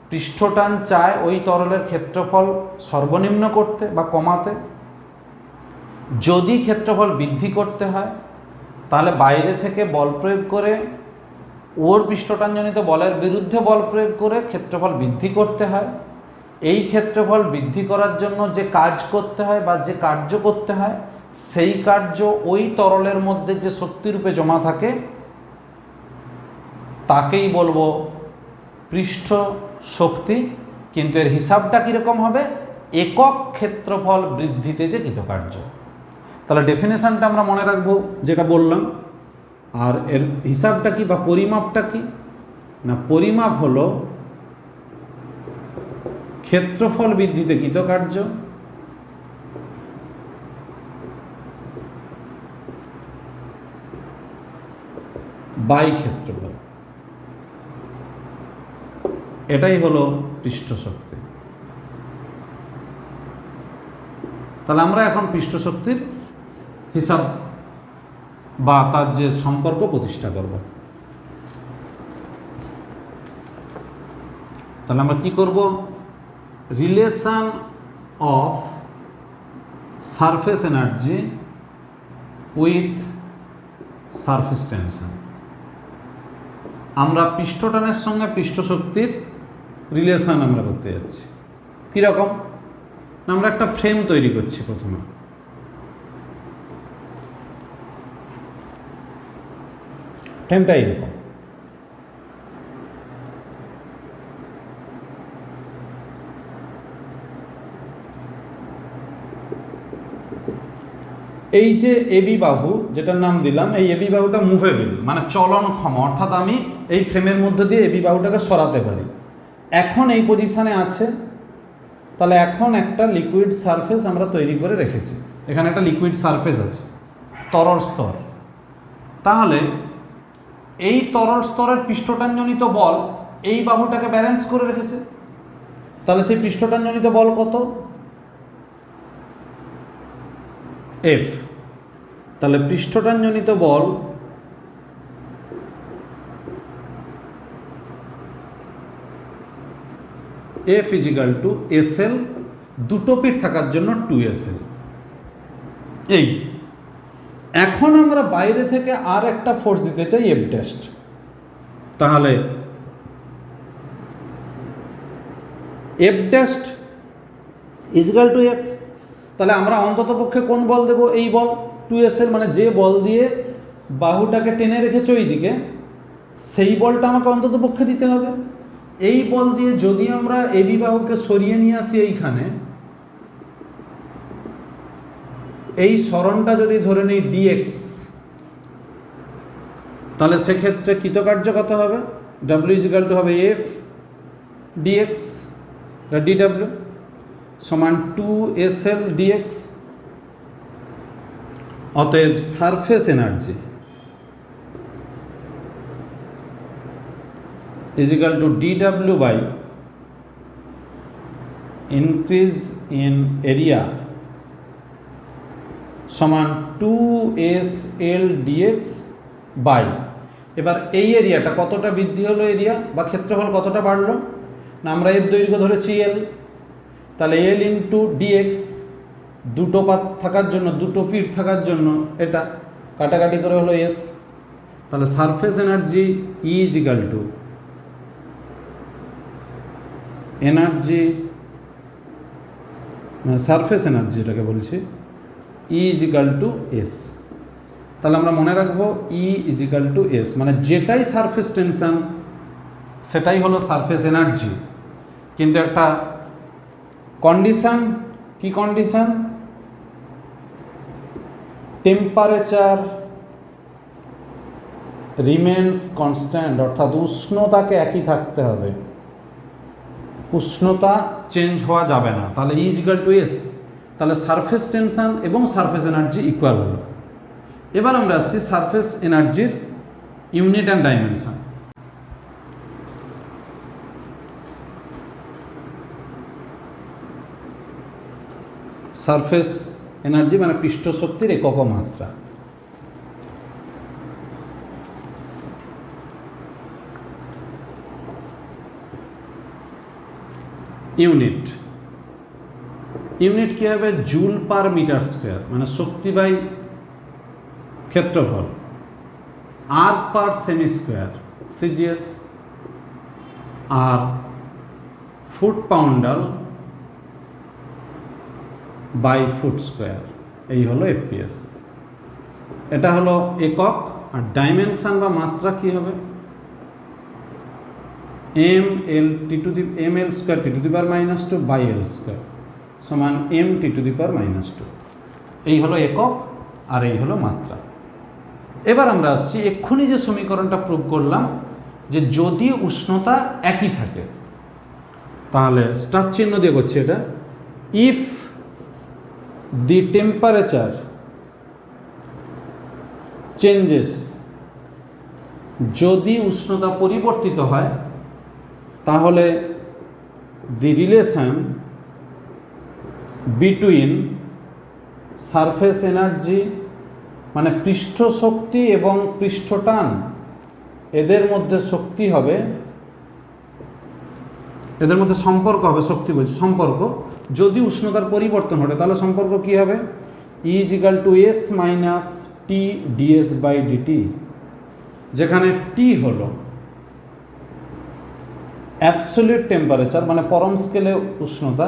পৃষ্ঠটান চায় ওই তরলের ক্ষেত্রফল সর্বনিম্ন করতে বা কমাতে। যদি ক্ষেত্রফল বৃদ্ধি করতে হয় তাহলে বাইরে থেকে বল প্রয়োগ করে ওর পৃষ্ঠটানজনিত বলের বিরুদ্ধে বল প্রয়োগ করে ক্ষেত্রফল বৃদ্ধি করতে হয়। এই ক্ষেত্রফল বৃদ্ধি করার জন্য যে কাজ করতে হয় বা যে কার্য করতে হয়, সেই কার্য ওই তরলের মধ্যে যে শক্তিরূপে জমা থাকে তাকেই বলবো পৃষ্ঠ শক্তি। কিন্তু এর হিসাবটা কীরকম হবে, একক ক্ষেত্রফল বৃদ্ধিতে যে কৃতকার্য। তাহলে ডেফিনেশনটা আমরা মনে রাখবো যেটা বললাম। আর এর হিসাবটা কি বা পরিমাপটা কি না, পরিমাপ হলো ক্ষেত্রফল বৃদ্ধিতে কৃতকার্য বাই ক্ষেত্রফল, এটাই হলো পৃষ্ঠ শক্তি। তাহলে আমরা এখন পৃষ্ঠ শক্তির হিসাব বা তার যে সম্পর্ক প্রতিষ্ঠা করব। তাহলে আমরা কি করব, relation of surface energy with surface tension. আমরা পৃষ্ঠটানের সঙ্গে পৃষ্ঠ শক্তির রিলেশন আমরা করতে যাচ্ছি। কীরকম? আমরা একটা ফ্রেম তৈরি করছি প্রথমে। ফ্রেমটা এইরকম। এই যে এবি বাহু যেটার নাম দিলাম, এই এবি বাহুটা মুভেবল, মানে চলনক্ষম, অর্থাৎ আমি এই ফ্রেমের মধ্যে দিয়ে এবি বাহুটাকে সরাতে পারি। এখন এই পজিশানে আছে, তাহলে এখন একটা লিকুইড সারফেস আমরা তৈরি করে রেখেছি। এখানে একটা লিকুইড সারফেস আছে, তরল স্তর। তাহলে এই তরল স্তরের পৃষ্ঠটানজনিত বল এই বাহুটাকে ব্যালেন্স করে রেখেছে। তাহলে সেই পৃষ্ঠটানজনিত বল কত? এফ। তাহলে পৃষ্ঠটানজনিত বল এফ ইজিক্যাল টু এসএল, দুটো পিঠ থাকার জন্য 2SL। এই এখন আমরা বাইরে থেকে আর একটা ফোর্স দিতে চাই, এফ টেস্ট। তাহলে F test equal to F. তাহলে আমরা অন্তত পক্ষে কোন বল দেব? এই বল 2SL, মানে যে বল দিয়ে বাহুটাকে টেনে রেখেছে ওই দিকে, সেই বলটা আমাকে অন্তত পক্ষে দিতে হবে। এই বল দিয়ে যদি আমরা এবি বাহুকে সরিয়ে নিয়ে আসি এইখানে, এই সরণটা যদি ধরে নিই ডিএক্স, তাহলে সেক্ষেত্রে কৃতকার্য কত হবে? ডাব্লিউ ইজিক্যাল টু হবে এফ ডিএক্স ডিডাব্লিউ সমান 2SL ডিএক্স। অতএব surface energy equal to d W by increase in area সমান 2SL ডিএক্স বাই, এবার এই এরিয়াটা কতটা বৃদ্ধি হলো, এরিয়া বা ক্ষেত্রফল কতটা বাড়লো না, আমরা এর দৈর্ঘ্য ধরেছি এল, তাহলে এল ইন্টু ডিএক্স, দুটো পাত থাকার জন্য, দুটো ফিট থাকার জন্য এটা কাটাকাটি করে হলো এস। তাহলে surface energy E equal to energy, surface energy এটাকে বলছি, ই ইজিক্যাল টু এস। তাহলে আমরা মনে রাখবো ই ইজিক্যাল টু এস, মানে যেটাই সারফেস টেনশন সেটাই হলো সারফেস এনার্জি। কিন্তু একটা কন্ডিশন, কি কন্ডিশন? টেম্পারেচার রিমেন্স কনস্ট্যান্ট, অর্থাৎ উষ্ণতাকে একই থাকতে হবে, উষ্ণতা চেঞ্জ হওয়া যাবে না। তাহলে ই ইজিক্যাল টু এস, তাহলে সারফেস টেনশন এবং সারফেস এনার্জি ইকুয়াল হলো। এবার আমরা আসছি সারফেস এনার্জির unit and dimension. Surface energy মানে পৃষ্ঠ শক্তির একক মাত্রা। ইউনিট ইউনিট কি হবে? জুল পার মিটার স্কোয়ার, মানে শক্তি বাই ক্ষেত্রফল। আর পার সেমি স্কোয়ার সিজিএস, আর foot poundal by foot square, এই হলো এফপিএস। এটা হলো একক। আর ডাইমেনশন বা মাত্রা কি হবে? M L square T to the power -2 by L square সমান M T to the power -2। এই হলো একক আর এই হলো মাত্রা। এবার আমরা আসছি এক্ষুনি যে সমীকরণটা প্রুভ করলাম, যে যদি উষ্ণতা একই থাকে, তাহলে স্টার চিহ্ন দিয়ে করছি এটা, ইফ দি টেম্পারেচার চেঞ্জেস, যদি উষ্ণতা পরিবর্তিত হয়, তাহলে দি রিলেশন বিটুইন সারফেস এনার্জি মানে পৃষ্ঠ শক্তি এবং পৃষ্ঠটান, এদের মধ্যে শক্তি হবে, এদের মধ্যে সম্পর্ক হবে, শক্তি বলছি সম্পর্ক, যদি উষ্ণতার পরিবর্তন ঘটে, তাহলে সম্পর্ক কি হবে? E equal to S minus T dS by dT, যেখানে টি হলো অ্যাবসলিউট টেম্পারেচার মানে পরম স্কেলে উষ্ণতা,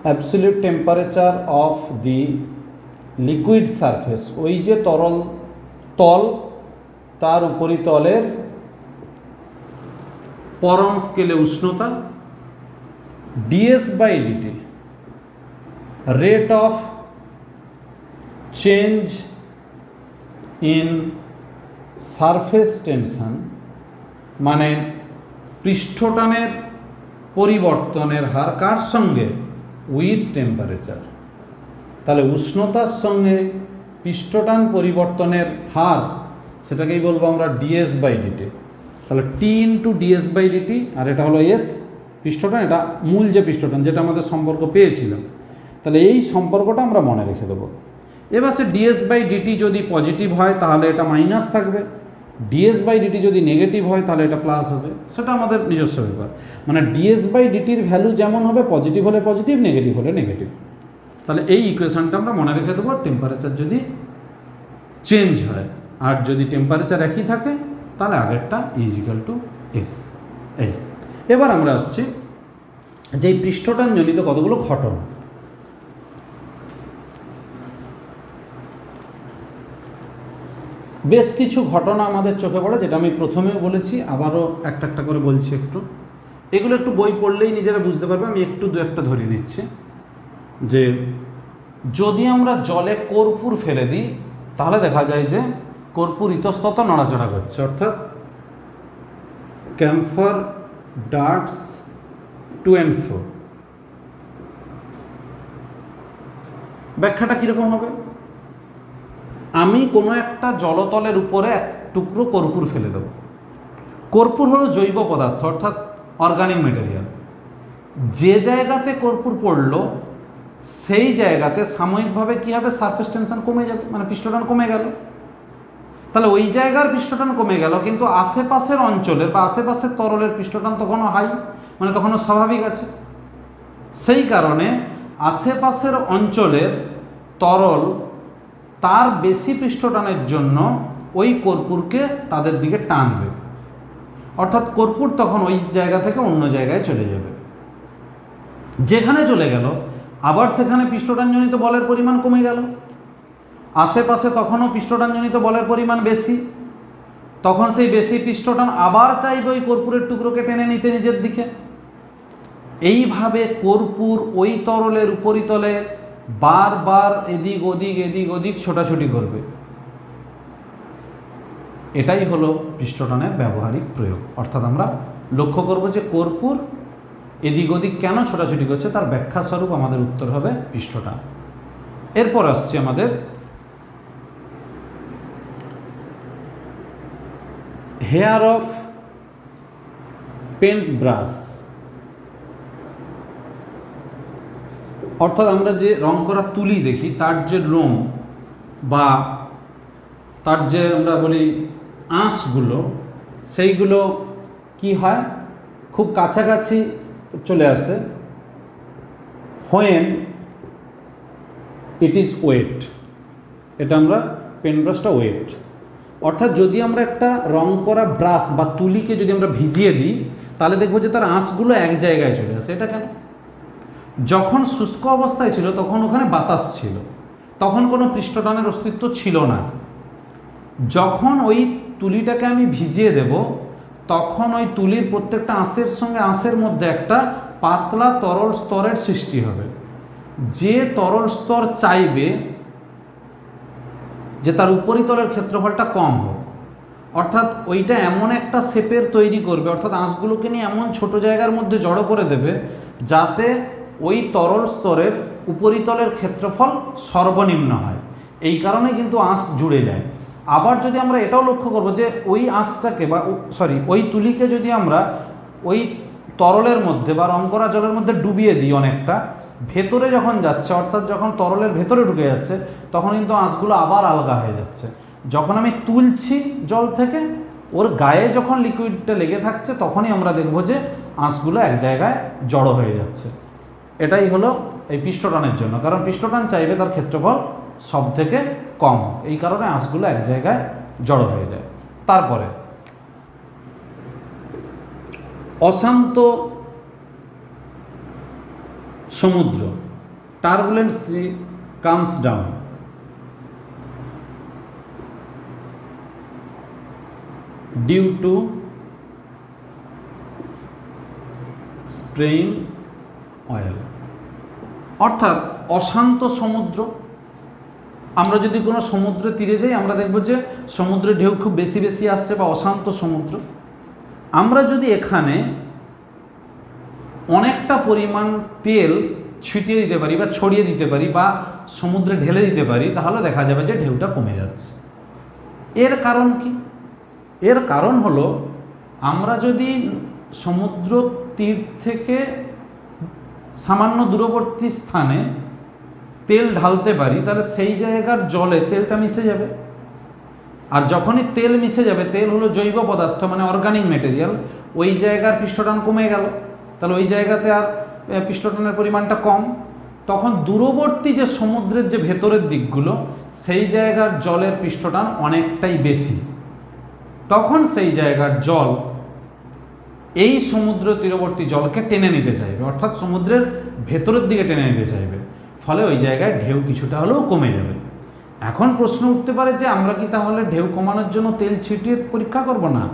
absolute temperature of the liquid surface, ওই যে তরল তল তার উপরিতলের পরম স্কেলে উষ্ণতা, dS/dt rate of change in surface tension মানে পৃষ্ঠটানের পরিবর্তনের হার কার সঙ্গে, উইথ টেম্পারেচার। তাহলে উষ্ণতার সঙ্গে পৃষ্ঠটান পরিবর্তনের হার সেটাকেই বলবো আমরা dS/dt। তাহলে T ইন্টু dS/dt, আর এটা হলো S পৃষ্ঠটান, এটা মূল যে পৃষ্ঠটান যেটা আমাদের সম্পর্ক পেয়েছিলাম। তাহলে এই সম্পর্কটা আমরা মনে রেখে দেবো। এবার সে dS/dt যদি পজিটিভ হয় তাহলে এটা মাইনাস থাকবে, dS/dt যদি নেগেটিভ হয় তাহলে এটা প্লাস হবে, সেটা আমাদের নিজস্ব ব্যাপার। মানে dS/dtর ভ্যালু যেমন হবে, পজিটিভ হলে পজিটিভ, নেগেটিভ হলে নেগেটিভ। তাহলে এই ইকুয়েশনটা আমরা মনে রেখে দেবো টেম্পারেচার যদি চেঞ্জ হয়, আর যদি টেম্পারেচার একই থাকে তাহলে আগেরটা = S। এই এবার আমরা আসছি যে এই পৃষ্ঠটান জনিত কতগুলো ঘটনা। বেশ কিছু ঘটনা আমাদের চোখে পড়ে, যেটা আমি প্রথমেও বলেছি, আবারও একটা একটা করে বলছি। এগুলো একটু বই পড়লেই নিজেরা বুঝতে পারবে। আমি একটু দু একটা ধরিয়ে দিচ্ছি যে যদি আমরা জলে কর্পূর ফেলে দিই তাহলে দেখা যায় যে কর্পূর ইতস্তত নড়াচড়া করছে, অর্থাৎ camphor darts to and fro. ব্যাখ্যাটা কীরকম হবে? আমি কোনো একটা জলতলের উপরে এক টুকরো কর্পূর ফেলে দেব। কর্পূর হলো জৈব পদার্থ, অর্থাৎ অর্গানিক ম্যাটেরিয়াল। যে জায়গাতে কর্পূর পড়লো সেই জায়গাতে সাময়িকভাবে কী হবে, সারফেস টেনশন কমে যাবে, মানে পৃষ্ঠটান কমে গেল। তাহলে ওই জায়গার পৃষ্ঠটান কমে গেল, কিন্তু আশেপাশের অঞ্চলের বা আশেপাশের তরলের পৃষ্ঠটান তখনও হাই, মানে তখনও স্বাভাবিক আছে। সেই কারণে আশেপাশের অঞ্চলের তরল তার বেশি পৃষ্ঠটানের জন্য ওই কর্পূরকে তাদের দিকে টানবে, অর্থাৎ কর্পূর তখন ওই জায়গা থেকে অন্য জায়গায় চলে যাবে। যেখানে চলে গেল আবার সেখানে পৃষ্ঠটানজনিত বলের পরিমাণ কমে গেল, আশেপাশে তখনও পৃষ্ঠটানজনিত বলের পরিমাণ বেশি, তখন সেই বেশি পৃষ্ঠটান আবার চাইবে ওই কর্পূরের টুকরোকে টেনে নিতে নিজের দিকে। এইভাবে কর্পূর ওই তরলের উপরিতলে বারবার এদিক ওদিক ছোটাছুটি করবে। এটাই হলো পৃষ্ঠটানের ব্যবহারিক প্রয়োগ। অর্থাৎ আমরা লক্ষ্য করব যে কর্পূর এদিক ওদিক কেন ছোটাছুটি করছে, তার ব্যাখ্যা স্বরূপ আমাদের উত্তর হবে পৃষ্ঠটান। এরপর আসছে আমাদের হেয়ার অফ পেন্ট ব্রাশ, অর্থাৎ আমরা যে রং করা তুলি দেখি তার যে রং বা তার যে আমরা বলি আঁশগুলো, সেইগুলো কি হয়, খুব কাছাকাছি চলে আসে হোয়েন ইট ইজ ওয়েট। এটা আমরা পেন ব্রাশটা ওয়েট, অর্থাৎ যদি আমরা একটা রং করা ব্রাশ বা তুলিকে যদি আমরা ভিজিয়ে দিই তাহলে দেখবো যে তার আঁশগুলো এক জায়গায় চলে আসে। এটা কেন? যখন শুষ্ক অবস্থায় ছিল তখন ওখানে বাতাস ছিল, তখন কোনো পৃষ্ঠটানের অস্তিত্ব ছিল না। যখন ওই তুলিটাকে আমি ভিজিয়ে দেব তখন ওই তুলির প্রত্যেকটা আঁশের সঙ্গে আঁশের মধ্যে একটা পাতলা তরল স্তরের সৃষ্টি হবে। যে তরল স্তর চাইবে যে তার উপরিতলের ক্ষেত্রফলটা কম হোক, অর্থাৎ ওইটা এমন একটা শেপের তৈরি করবে, অর্থাৎ আঁশগুলোকে নিয়ে এমন ছোট জায়গার মধ্যে জড়ো করে দেবে যাতে ওই তরল স্তরের উপরিতলের ক্ষেত্রফল সর্বনিম্ন হয়। এই কারণে কিন্তু আঁশ জুড়ে যায়। আবার যদি আমরা এটাও লক্ষ্য করব যে ওই আঁশটাকে বা ওই তুলিকে যদি আমরা ওই তরলের মধ্যে বা রং করা জলের মধ্যে ডুবিয়ে দিই অনেকটা, ভেতরে যখন যাচ্ছে, অর্থাৎ যখন তরলের ভেতরে ঢুকে যাচ্ছে তখন কিন্তু আঁশগুলো আবার আলগা হয়ে যাচ্ছে। যখন আমি তুলছি জল থেকে, ওর গায়ে যখন লিকুইডটা লেগে থাকছে তখনই আমরা দেখব যে আঁশগুলো এক জায়গায় জড়ো হয়ে যাচ্ছে। এটাই হলো এই পৃষ্ঠটানের জন্য, কারণ পৃষ্ঠটান চাইবে তার ক্ষেত্রফল সব থেকে কম, এই কারণে আঁশগুলো এক জায়গায় জড়ো হয়ে যায়। তারপরে অশান্ত সমুদ্র, turbulent sea comes down, due to spraying oil. অর্থাৎ অশান্ত সমুদ্র, আমরা যদি কোনো সমুদ্রের তীরে যাই আমরা দেখব যে সমুদ্রের ঢেউ খুব বেশি বেশি আসছে বা অশান্ত সমুদ্র। আমরা যদি এখানে অনেকটা পরিমাণ তেল ছিটিয়ে দিতে পারি বা ছড়িয়ে দিতে পারি বা সমুদ্রে ঢেলে দিতে পারি, তাহলে দেখা যাবে যে ঢেউটা কমে যাচ্ছে। এর কারণ কি? এর কারণ হলো আমরা যদি সমুদ্র তীর থেকে সামান্য দূরবর্তী স্থানে তেল ঢালতে পারি, তাহলে সেই জায়গার জলে তেলটা মিশে যাবে। আর যখনই তেল মিশে যাবে, তেল হলো জৈব পদার্থ মানে অর্গানিক ম্যাটেরিয়াল, ওই জায়গার পৃষ্ঠটান কমে গেল, তাহলে ওই জায়গাতে আর পৃষ্ঠটানের পরিমাণটা কম। তখন দূরবর্তী যে সমুদ্রের যে ভেতরের দিকগুলো, সেই জায়গার জলের পৃষ্ঠটান অনেকটাই বেশি, তখন সেই জায়গার জল এই সমুদ্র তীরবর্তী জলকে টেনে নিতে চাইবে, অর্থাৎ সমুদ্রের ভেতরের দিকে টেনে নিতে চাইবে, ফলে ওই জায়গায় ঢেউ কিছুটা হলেও কমে যাবে। এখন প্রশ্ন উঠতে পারে যে আমরা কি তাহলে ঢেউ কমানোর জন্য তেল ছিটিয়ে পরীক্ষা করব? না।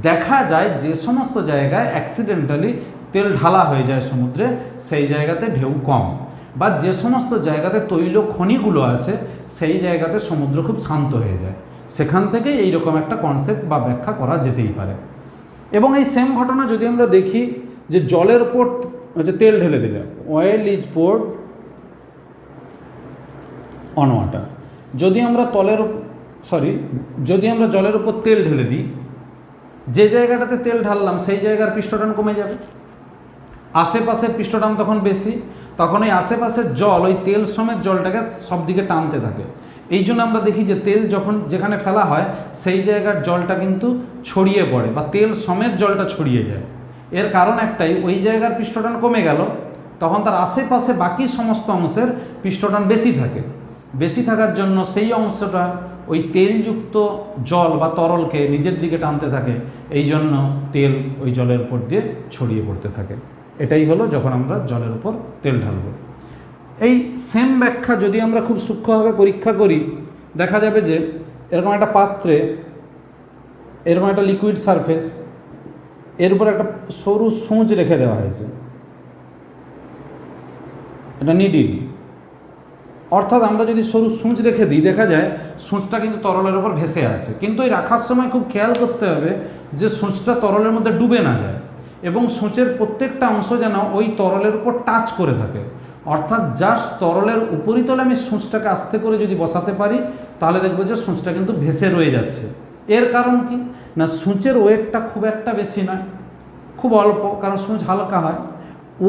দেখা যায় যে সমস্ত জায়গায় অ্যাক্সিডেন্টালি তেল ঢালা হয়ে যায় সমুদ্রে, সেই জায়গাতে ঢেউ কম, বা যে সমস্ত জায়গাতে তৈল খনিগুলো আছে সেই জায়গাতে সমুদ্র খুব শান্ত হয়ে যায়। সেখান থেকে এইরকম একটা কনসেপ্ট বা ব্যাখ্যা করা যেতেই পারে। এবং এই সেম ঘটনা যদি আমরা দেখি যে জলের উপর হচ্ছে তেল ঢেলে দিলে, oil is poured on water, যদি আমরা যদি আমরা জলের উপর তেল ঢেলে দিই, যে জায়গাটাতে তেল ঢাললাম সেই জায়গার পৃষ্ঠটান কমে যাবে, আশেপাশের পৃষ্ঠটান তখন বেশি, তখন ওই আশেপাশের জল ওই তেল সমেত জলটাকে সব দিকে টানতে থাকে। এই জন্য আমরা দেখি যে তেল যখন যেখানে ফেলা হয় সেই জায়গার জলটা কিন্তু ছড়িয়ে পড়ে বা তেল সমেত জলটা ছড়িয়ে যায়। এর কারণ একটাই, ওই জায়গার পৃষ্ঠটান কমে গেল, তখন তার আশেপাশে বাকি সমস্ত অংশের পৃষ্ঠটান বেশি থাকে। বেশি থাকার জন্য সেই অংশটা ওই তেলযুক্ত জল বা তরলকে নিজের দিকে টানতে থাকে, এই জন্য তেল ওই জলের উপর দিয়ে ছড়িয়ে পড়তে থাকে। এটাই হলো যখন আমরা জলের উপর তেল ঢালব। এই সেম ব্যাখ্যা যদি আমরা খুব সূক্ষ্মভাবে পরীক্ষা করি, দেখা যাবে যে এরকম একটা পাত্রে এরকম একটা লিকুইড সারফেস, এর উপর একটা সরু সূঁচ রেখে দেওয়া হয়েছে, এটা নিডিল। অর্থাৎ আমরা যদি সরু সূঁচ রেখে দিই, দেখা যায় সূঁচটা কিন্তু তরলের উপর ভেসে আছে, কিন্তু এই রাখার সময় খুব খেয়াল করতে হবে যে সূঁচটা তরলের মধ্যে ডুবে না যায় এবং সূঁচের প্রত্যেকটা অংশ যেন ওই তরলের উপর টাচ করে থাকে। অর্থাৎ জাস্ট তরলের উপরিতলে আমি সূঁচটাকে আস্তে করে যদি বসাতে পারি, তাহলে দেখবো যে সূঁচটা কিন্তু ভেসে রয়ে যাচ্ছে। এর কারণ কি না, সূঁচের ওয়েটটা খুব একটা বেশি নয়, খুব অল্প, কারণ সূঁচ হালকা হয়।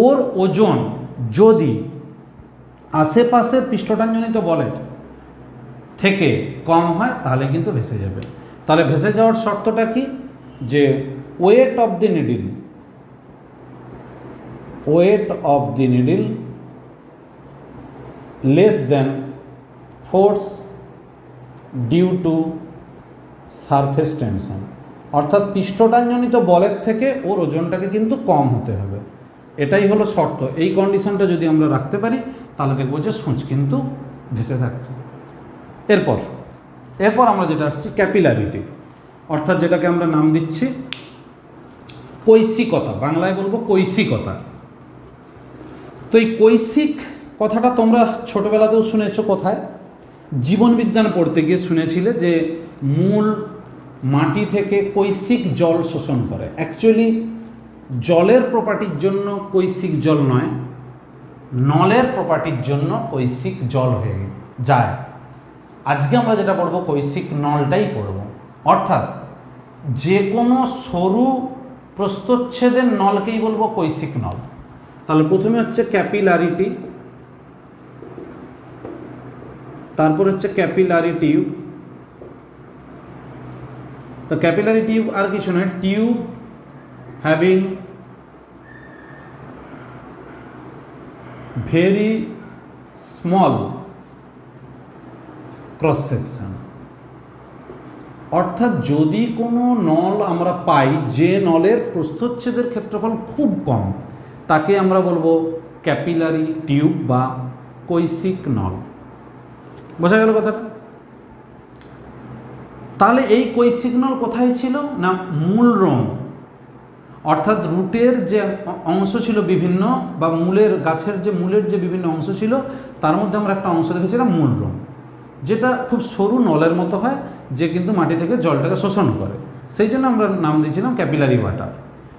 ওর ওজন যদি আশেপাশের পৃষ্ঠটানজনিত বলের থেকে কম হয় তাহলে কিন্তু ভেসে যাবে। তাহলে ভেসে যাওয়ার শর্তটা কি, যে weight of the needle less than force due to surface tension, অর্থাৎ পৃষ্ঠটানজনিত বলের থেকে ওর ওজনটাকে কিন্তু কম হতে হবে। এটাই হলো শর্ত। এই কন্ডিশনটা যদি আমরা রাখতে পারি তাহলে দেখবো যে সূঁচ কিন্তু ভেসে থাকছে। এরপর আমরা যেটা আসছি ক্যাপিলারিটি, অর্থাৎ যেটাকে আমরা নাম দিচ্ছি কৈশিকতা, বাংলায় বলবো কৈশিকতা। তো এই কৈশিক কথাটা তোমরা ছোটবেলাতেও শুনেছো, কোথায়? জীবনবিজ্ঞান পড়তে গিয়ে শুনেছিলে যে মূল মাটি থেকে কৈশিক জল শোষণ করে। অ্যাকচুয়ালি জলের প্রপার্টির জন্য কৈশিক জল নয়, নলের প্রপার্টির জন্য কৈশিক জল হয়ে যায়। আজকে আমরা যেটা পড়বো কৈশিক নলটাই পড়ব। অর্থাৎ যে কোনো সরু প্রস্থচ্ছেদের নলকেই বলবো কৈশিক নল। তাহলে প্রথমে হচ্ছে ক্যাপিলারিটি, তারপর হচ্ছে ক্যাপিলারি টিউব। তো ক্যাপিলারি টিউব আর কিছু নয়, tube having very small cross section. অর্থাৎ যদি কোনো নল আমরা পাই যে নলের প্রস্থচ্ছেদের ক্ষেত্রফল খুব কম, তাকে আমরা বলবো ক্যাপিলারি টিউব বা কৈশিক নল। বোঝা গেল কথাটা? তাহলে এই কৈশিক নল কোথায় ছিল না মূল রোম, অর্থাৎ রুটের যে অংশ ছিল বিভিন্ন বা মূলের গাছের যে মূলের যে বিভিন্ন অংশ ছিল তার মধ্যে আমরা একটা অংশ দেখেছিলাম মূল রোম, যেটা খুব সরু নলের মতো হয়, যে কিন্তু মাটি থেকে জলটাকে শোষণ করে, সেই জন্য আমরা নাম দিয়েছিলাম ক্যাপিলারি ওয়াটার।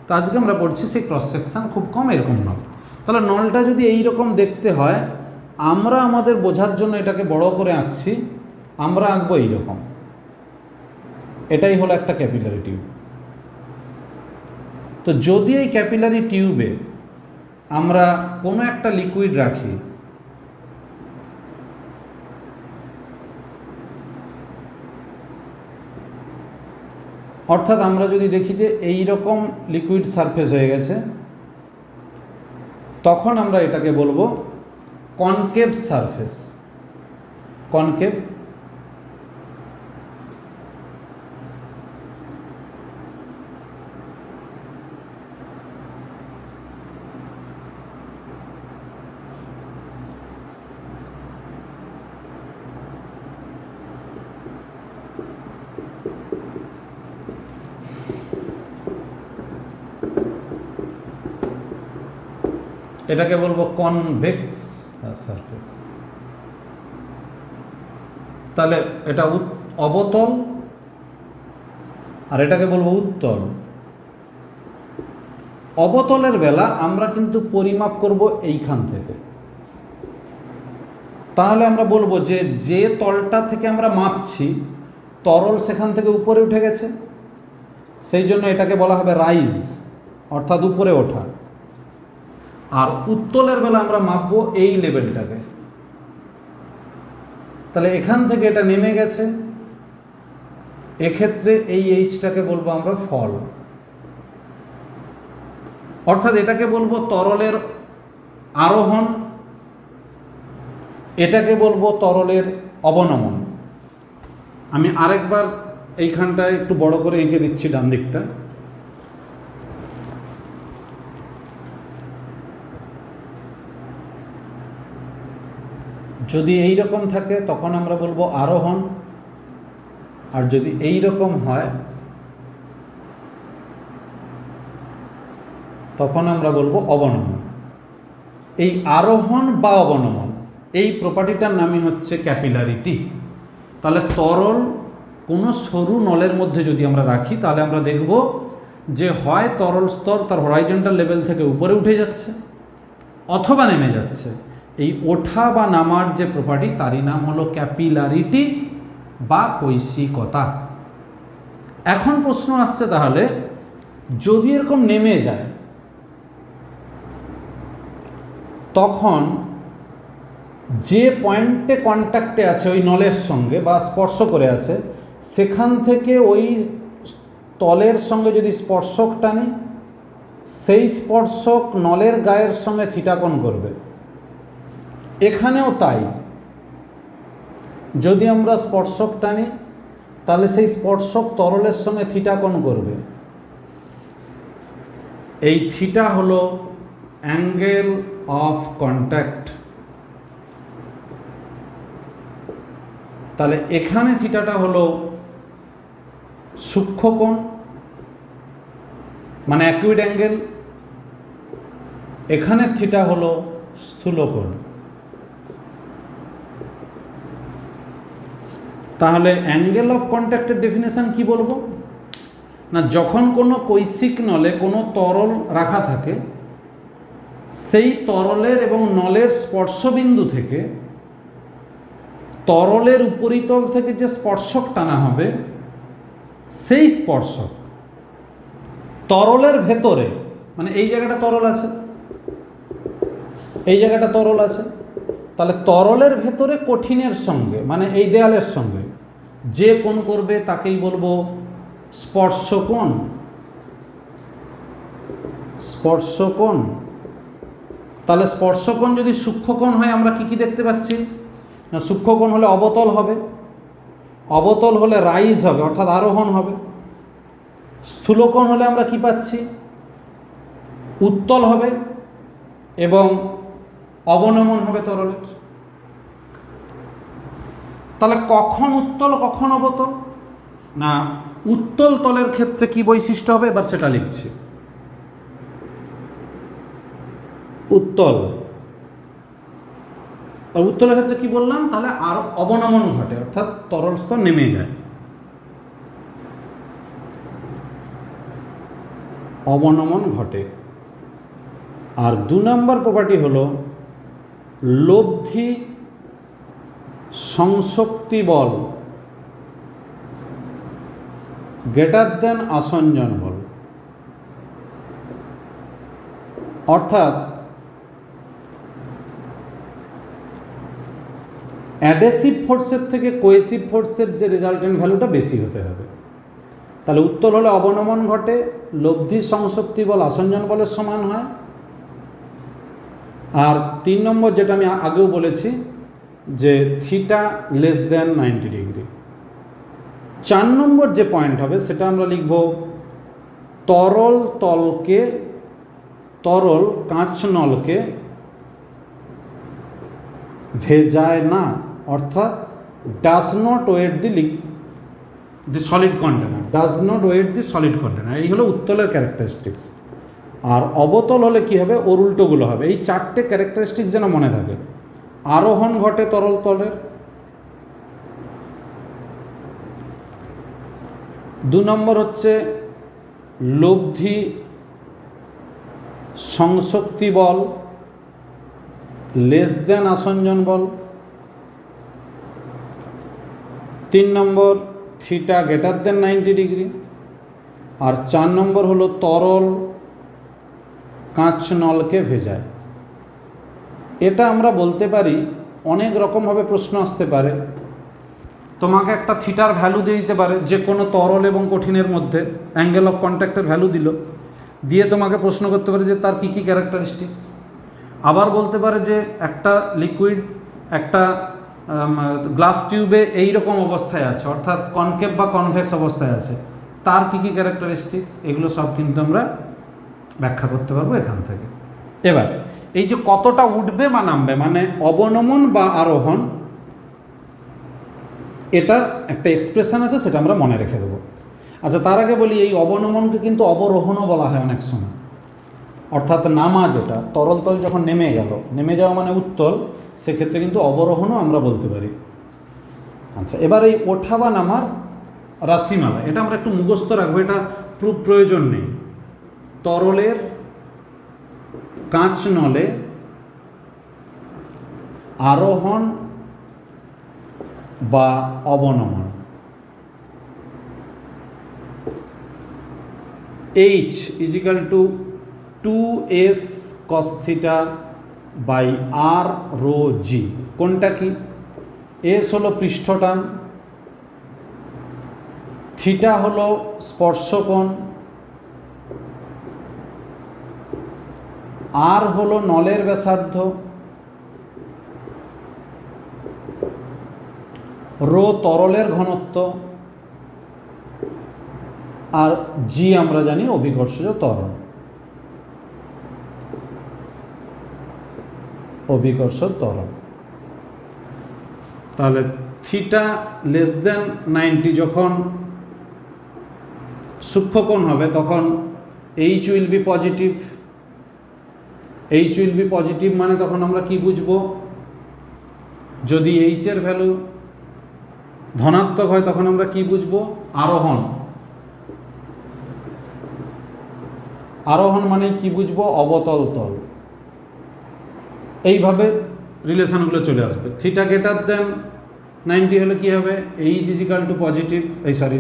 তো আজকে আমরা পড়ছি সেই ক্রস সেকশন খুব কম এরকম নল। তাহলে নলটা যদি এই রকম দেখতে হয়, আমরা আমাদের বোঝার জন্য এটাকে বড় করে আঁকছি, আমরা আঁকবো এইরকম। এটাই হলো একটা ক্যাপিলারি টিউব। তো যদি এই ক্যাপিলারি টিউবে আমরা কোনো একটা লিকুইড রাখি, অর্থাৎ আমরা যদি দেখি যে এই রকম লিকুইড সারফেস হয়ে গেছে, তখন আমরা এটাকে বলবো কনকেভ সারফেস। কনকেভ। এটাকে বলবো কনভেক্স সারফেস। তাহলে এটা অবতল, আর এটাকে বলবো উত্তল। অবতলের বেলা আমরা কিন্তু পরিমাপ করব এইখান থেকে। তাহলে আমরা বলবো যে যে তলটা থেকে আমরা মাপছি তরল সেখান থেকে উপরে উঠে গেছে, সেই জন্য এটাকে বলা হবে রাইজ, অর্থাৎ উপরে ওঠা। আর উত্তলের বেলা আমরা মাপবো এই লেভেলটাকে। তাহলে এখান থেকে এটা নেমে গেছে, এক্ষেত্রে এই এইচটাকে বলবো আমরা ফল। অর্থাৎ এটাকে বলবো তরলের আরোহণ, এটাকে বলবো তরলের অবনমন। আমি আরেকবার এইখানটায় একটু বড় করে এঁকে দিচ্ছি ডান দিকটা। যদি এই রকম থাকে তখন আমরা বলবো আরোহণ, আর যদি এই রকম হয় তখন আমরা বলবো অবনমন। এই আরোহণ বা অবনমন এই প্রপার্টিটার নামই হচ্ছে ক্যাপিলারিটি। তাহলে তরল কোনো সরু নলের মধ্যে যদি আমরা রাখি, তাহলে আমরা দেখব যে হয় তরল স্তর তার হরাইজন্টাল লেভেল থেকে উপরে উঠে যাচ্ছে অথবা নেমে যাচ্ছে। এই ওঠা বা নামার যে প্রপার্টি তারই নাম হলো ক্যাপিলারিটি বা কৈশিকতা। এখন প্রশ্ন আসছে, তাহলে যদি এরকম নেমে যায় তখন যে পয়েন্টে কন্ট্যাক্টে আছে ওই নলের সঙ্গে বা স্পর্শ করে আছে, সেখান থেকে ওই তলের সঙ্গে যদি স্পর্শক টানি, সেই স্পর্শক নলের গায়ের সঙ্গে থিটা কোণ করবে। এখানেও তাই, যদি আমরা স্পর্শক টানি তাহলে সেই স্পর্শক তরলের সঙ্গে থিটা কোণ করবে। এই থিটা হলো অ্যাঙ্গেল অফ কন্ট্যাক্ট। তাহলে এখানে থিটাটা হলো সূক্ষ্ম কোণ, মানে অ্যাকুইট অ্যাঙ্গেল। এখানে থিটা হলো স্থূল কোণ। তাহলে অ্যাঙ্গেল অফ কন্ট্যাক্টের ডেফিনেশন কি বলবো না, যখন কোনো কৈশিক নলে কোনো তরল রাখা থাকে, সেই তরলের এবং নলের স্পর্শবিন্দু থেকে তরলের উপরিতল থেকে যে স্পর্শক টানা হবে, সেই স্পর্শক তরলের ভেতরে, মানে এই জায়গাটা তরল আছে, এই জায়গাটা তরল আছে, তাহলে তরলের ভেতরে কঠিনের সঙ্গে, মানে এই দেয়ালের সঙ্গে যে কোণ করবে তাকেই বলবো স্পর্শকোণ। স্পর্শকোণ। তাহলে স্পর্শকোণ যদি সূক্ষ্মকোণ হয়, আমরা কি কি দেখতে পাচ্ছি না, সূক্ষ্মকোণ হলে অবতল হবে, অবতল হলে রাইজ হবে, অর্থাৎ আরোহণ হবে। স্থূলকোণ হলে আমরা কি পাচ্ছি? উত্তল হবে এবং অবনমন হবে তরলের। তাহলে কখন উত্তল কখন অবতল? না, উত্তল তলের ক্ষেত্রে কি বৈশিষ্ট্য হবে এবার সেটা লিখছি। উত্তল, উত্তলের ক্ষেত্রে কি বললাম? তাহলে আর অবনমন ঘটে, অর্থাৎ তরল স্তর নেমে যায়, অবনমন ঘটে। আর 2 নম্বর প্রপার্টি হলো লব্ধি সংশক্তি বল গ্রেটার দেন আসঞ্জন বল। অর্থাৎ অ্যাডেসিভ ফোর্সের থেকে কোয়েসিভ ফোর্সের যে রেজাল্টেন্ট ভ্যালুটা বেশি হতে হবে। তাহলে উত্তল হলে অবনমন ঘটে, লব্ধি সংশক্তি বল আসঞ্জন বলের সমান হয়। আর 3 নম্বর যেটা আমি আগেও বলেছি যে থিটা লেস দেন 90 ডিগ্রি। 4 নম্বর যে পয়েন্ট হবে সেটা আমরা লিখব তরল তলকে, তরল কাঁচ নলকে ভেজায় না, অর্থাৎ does not wet the solid container, does not wet the solid container. এই হলো উত্তলের ক্যারেক্টারিস্টিক্স। আর অবতল হলে কি হবে? ওর উল্টোগুলো হবে। এই 4টে ক্যারেক্টারিস্টিক্স যেন মনে থাকে। আরোহণ ঘটে তরল তলের। 2 নম্বর হচ্ছে লব্ধি সংশক্তি বল লেস দেন আসঞ্জন বল। 3 নম্বর থিটা গ্রেটার দেন 90 ডিগ্রি। আর 4 নম্বর হলো তরল কাঁচ নলকে ভেজায়। এটা আমরা বলতে পারি, অনেক রকমভাবে প্রশ্ন আসতে পারে। তোমাকে একটা থিটার ভ্যালু দিয়ে দিতে পারে যে কোনো তরল এবং কঠিনের মধ্যে, অ্যাঙ্গেল অফ কন্ট্যাক্টের ভ্যালু দিল, দিয়ে তোমাকে প্রশ্ন করতে পারে যে তার কী কী ক্যারেক্টারিস্টিক্স। আবার বলতে পারে যে একটা লিকুইড একটা গ্লাস টিউবে এই রকম অবস্থায় আছে, অর্থাৎ কনকেভ বা কনভেক্স অবস্থায় আছে, তার কী কী ক্যারেক্টারিস্টিক্স, এগুলো সব কিন্তু আমরা ব্যাখ্যা করতে পারবো এখান থেকে। এবার এই যে কতটা উঠবে বা নামবে, মানে অবনমন বা আরোহণ, এটার একটা এক্সপ্রেশন আছে, সেটা আমরা মনে রেখে দেবো। আচ্ছা, তার আগে বলি এই অবনমনকে কিন্তু অবরোহণও বলা হয় অনেক সময়। অর্থাৎ নামা, যেটা তরল তল যখন নেমে গেল, নেমে যাওয়া মানে উত্তল, সেক্ষেত্রে কিন্তু অবরোহণও আমরা বলতে পারি। আচ্ছা, এবার এই ওঠা বা নামার রাশিমালা, এটা আমরা একটু মুখস্থ রাখবো, এটা প্রুফ প্রয়োজন নেই। তরলের কাঁচ নলে আরোহণ বা অবনমন, H equal to 2s cos theta by r rho g. কোনটা কি? S হলো পৃষ্ঠটান, থিটা হলো স্পর্শকোণ, r হলো নলের ব্যাসার্ধ, রো তরলের ঘনত্ব, আর জি আমরা জানি অভিকর্ষজ ত্বরণ, অভিকর্ষজ ত্বরণ। তাহলে থিটা লেস দেন 90 যখন সূক্ষ্মকোণ হবে, তখন H will be positive. H will be positive মানে তখন আমরা কি বুঝবো? যদি এইচের ভ্যালু ধনাত্মক হয় তখন আমরা কি বুঝবো? আরোহণ। আরোহণ মানে কি বুঝবো? অবতল তল। এইভাবে রিলেশনগুলো চলে আসবে। থিটা গ্রেটার দেন 90 হলে কি হবে? H equal to positive,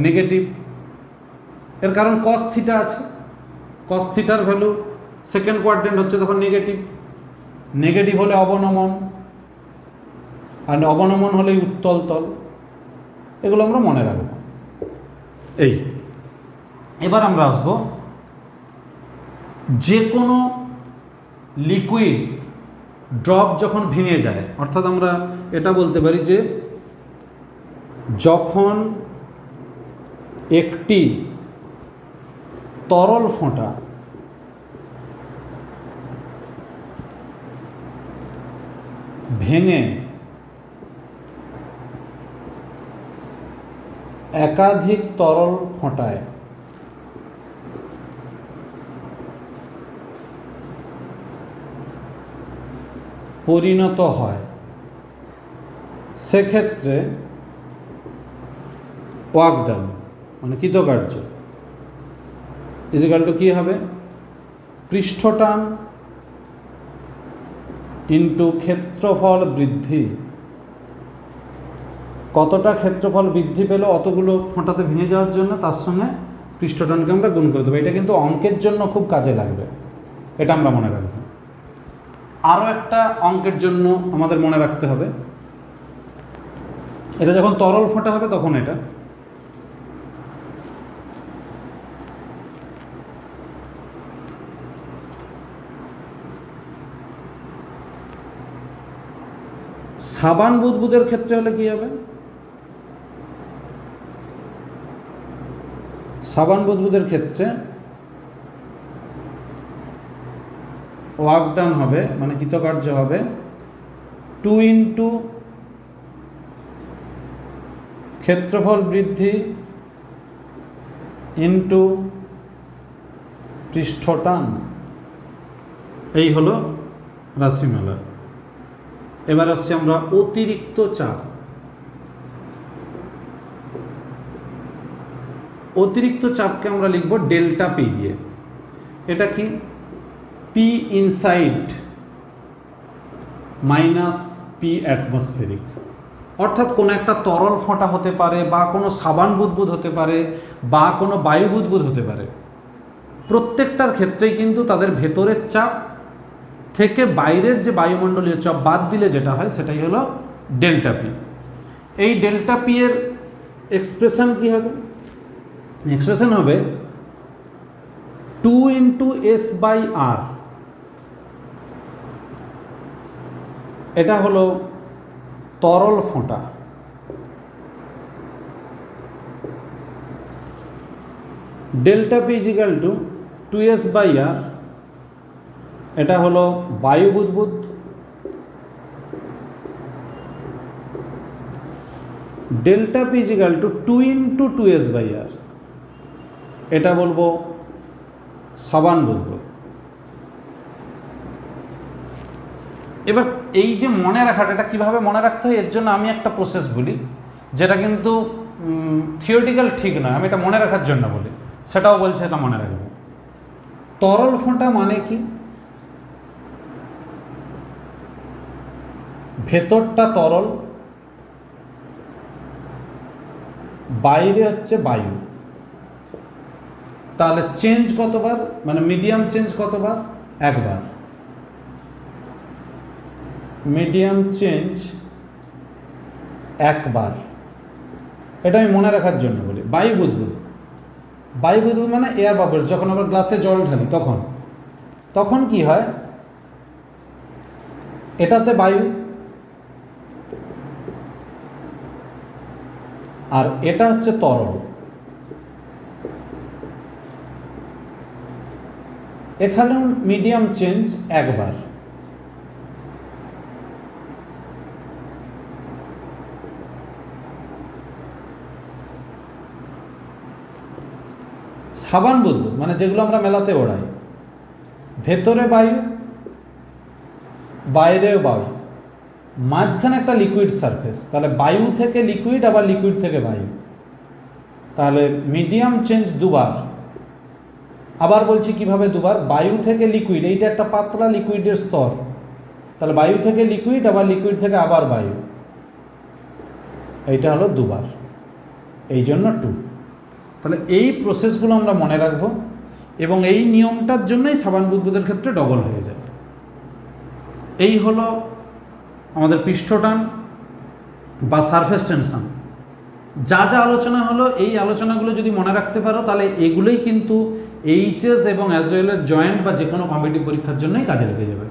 negative. এর কারণ কস থিটা আছে, কস থিটার ভ্যালু সেকেন্ড কোয়াড্রেন্ট হচ্ছে তখন নেগেটিভ। নেগেটিভ হলে অবনমন, আর অবনমন হলে উত্তল তল। এগুলো আমরা মনে রাখবো। এই এবার আমরা আসবো যে কোনো লিকুইড ড্রপ যখন ভেঙে যায়, অর্থাৎ আমরা এটা বলতে পারি যে যখন একটি তরল ফোঁটা ভেঙে একাধিক তরল ফোঁটায় পরিণত হয়, সেক্ষেত্রে ওয়ার্ক ডান মানে কৃতকার্য ইজিক্যাল টু কী হবে? পৃষ্ঠটান ইন্টু ক্ষেত্রফল বৃদ্ধি। কতটা ক্ষেত্রফল বৃদ্ধি পেল অতগুলো ফোঁটাতে ভেঙে যাওয়ার জন্য, তার সঙ্গে পৃষ্ঠটানকে আমরা গুণ করে দেবো। এটা কিন্তু অঙ্কের জন্য খুব কাজে লাগবে, এটা আমরা মনে রাখবো। আরও একটা অঙ্কের জন্য আমাদের মনে রাখতে হবে, এটা যখন তরল ফোঁটা হবে তখন এটা সাবান বুদবুদের ক্ষেত্রে হলে কি হবে? সাবান বুদবুদের ক্ষেত্রে ওয়ার্ক ডান হবে মানে কৃতকার্য হবে 2 ইন্টু ক্ষেত্রফল বৃদ্ধি ইন্টু পৃষ্ঠটান। এই হলো রাশিমালা। এবার আসছি আমরা অতিরিক্ত চাপ। অতিরিক্ত চাপকে আমরা লিখব ডেল্টা পি দিয়ে। এটা কি? P inside minus P atmospheric. অর্থাৎ কোনো একটা তরল ফোঁটা হতে পারে, বা কোনো সাবান বুদবুদ হতে পারে, বা কোনো বায়ু বুদবুদ হতে পারে। প্রত্যেকটার ক্ষেত্রেই কিন্তু তাদের ভেতরের চাপ থেকে বাইরের যে বায়ুমণ্ডলীয় চাপ বাদ দিলে যেটা হয় সেটাই হলো ডেল্টা পি। এই ডেল্টা পি এর এক্সপ্রেশন কি হবে? এক্সপ্রেশন হবে 2 ইন্টু এস বাই আর। এটা হলো তরল ফোঁটা, delta P equal to 2s by R. এটা হলো বায়ু বুদবুদ, delta P equal to 2 into 2s by R. এটা বলবো সাবান বুদবুদ। এবার এই যে মনে রাখাটা, এটা কীভাবে মনে রাখতে হয় এর জন্য আমি একটা প্রসেস বলি, যেটা কিন্তু থিওরিটিক্যাল ঠিক নয়, আমি এটা মনে রাখার জন্য বলি, সেটাও বলছে এটা মনে রাখবো। তরল ফোঁটা মানে কি? ভেতরটা তরল, বাইরে হচ্ছে বায়ু। তাহলে চেঞ্জ কতবার? মানে মিডিয়াম চেঞ্জ কতবার? একবার। মিডিয়াম চেঞ্জ একবার, এটা আমি মনে রাখার জন্য বলি। বায়ু বুদবুদ, বায়ু বুদবুদ মানে এয়ার বাবলস। যখন আমরা গ্লাসে জল ঢালি তখন কি হয়? এটাতে বায়ু, আর এটা হচ্ছে তরল। এখানে মিডিয়াম চেঞ্জ একবার। সাবান বুদবুদ মানে যেগুলো আমরা মেলাতে ওড়াই, ভেতরে বায়ু, বাইরেও বায়ু, মাঝখানে একটা লিকুইড সারফেস। তাহলে বায়ু থেকে লিকুইড, আবার লিকুইড থেকে বায়ু। তাহলে মিডিয়াম চেঞ্জ দুবার। আবার বলছি কিভাবে দুবার? বায়ু থেকে লিকুইড, এইটা একটা পাতলা লিকুইডের স্তর। তাহলে বায়ু থেকে লিকুইড, আবার লিকুইড থেকে আবার বায়ু, এইটা হলো দুবার, এই জন্য 2। তাহলে এই প্রসেসগুলো আমরা মনে রাখবো, এবং এই নিয়মটার জন্যই সাবান বুদবুদের ক্ষেত্রে ডবল হয়ে যায়। এই হলো আমাদের পৃষ্ঠটান বা সারফেস টেনশন। যা যা আলোচনা হলো, এই আলোচনাগুলো যদি মনে রাখতে পারো তাহলে এগুলোই কিন্তু এইচএস এবং অ্যাজ ওয়েল এর জয়েন্ট বা যে কোনো কম্পিটিটিভ পরীক্ষার জন্যই কাজে লেগে যাবে।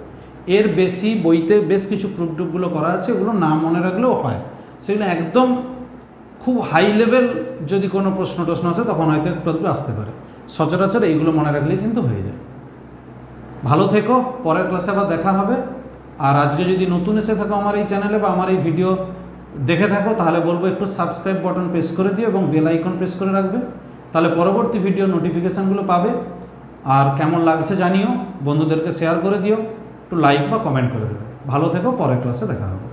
এর বেশি বইতে বেশ কিছু প্রুফ টুপগুলো করা আছে, এগুলো না মনে রাখলেও হয়, সেগুলো একদম খুব হাই লেভেল যদি কোনো প্রশ্ন টশ্ন আসে তখন হয়তো একটু একটু আসতে পারে। সচরাচর এইগুলো মনে রাখলেই কিন্তু হয়ে যায়। ভালো থেকো, পরের ক্লাসে আবার দেখা হবে। আর আজকে যদি নতুন এসে থাকো আমার এই চ্যানেলে বা আমার এই ভিডিও দেখে থাকো, তাহলে বলবো একটু সাবস্ক্রাইব বাটন প্রেস করে দিও এবং বেল আইকন প্রেস করে রাখবে, তাহলে পরবর্তী ভিডিও নোটিফিকেশানগুলো পাবে। আর কেমন লাগছে জানিও, বন্ধুদেরকে শেয়ার করে দিও, একটু লাইক বা কমেন্ট করে দেবে। ভালো থেকো, পরের ক্লাসে দেখা হবে।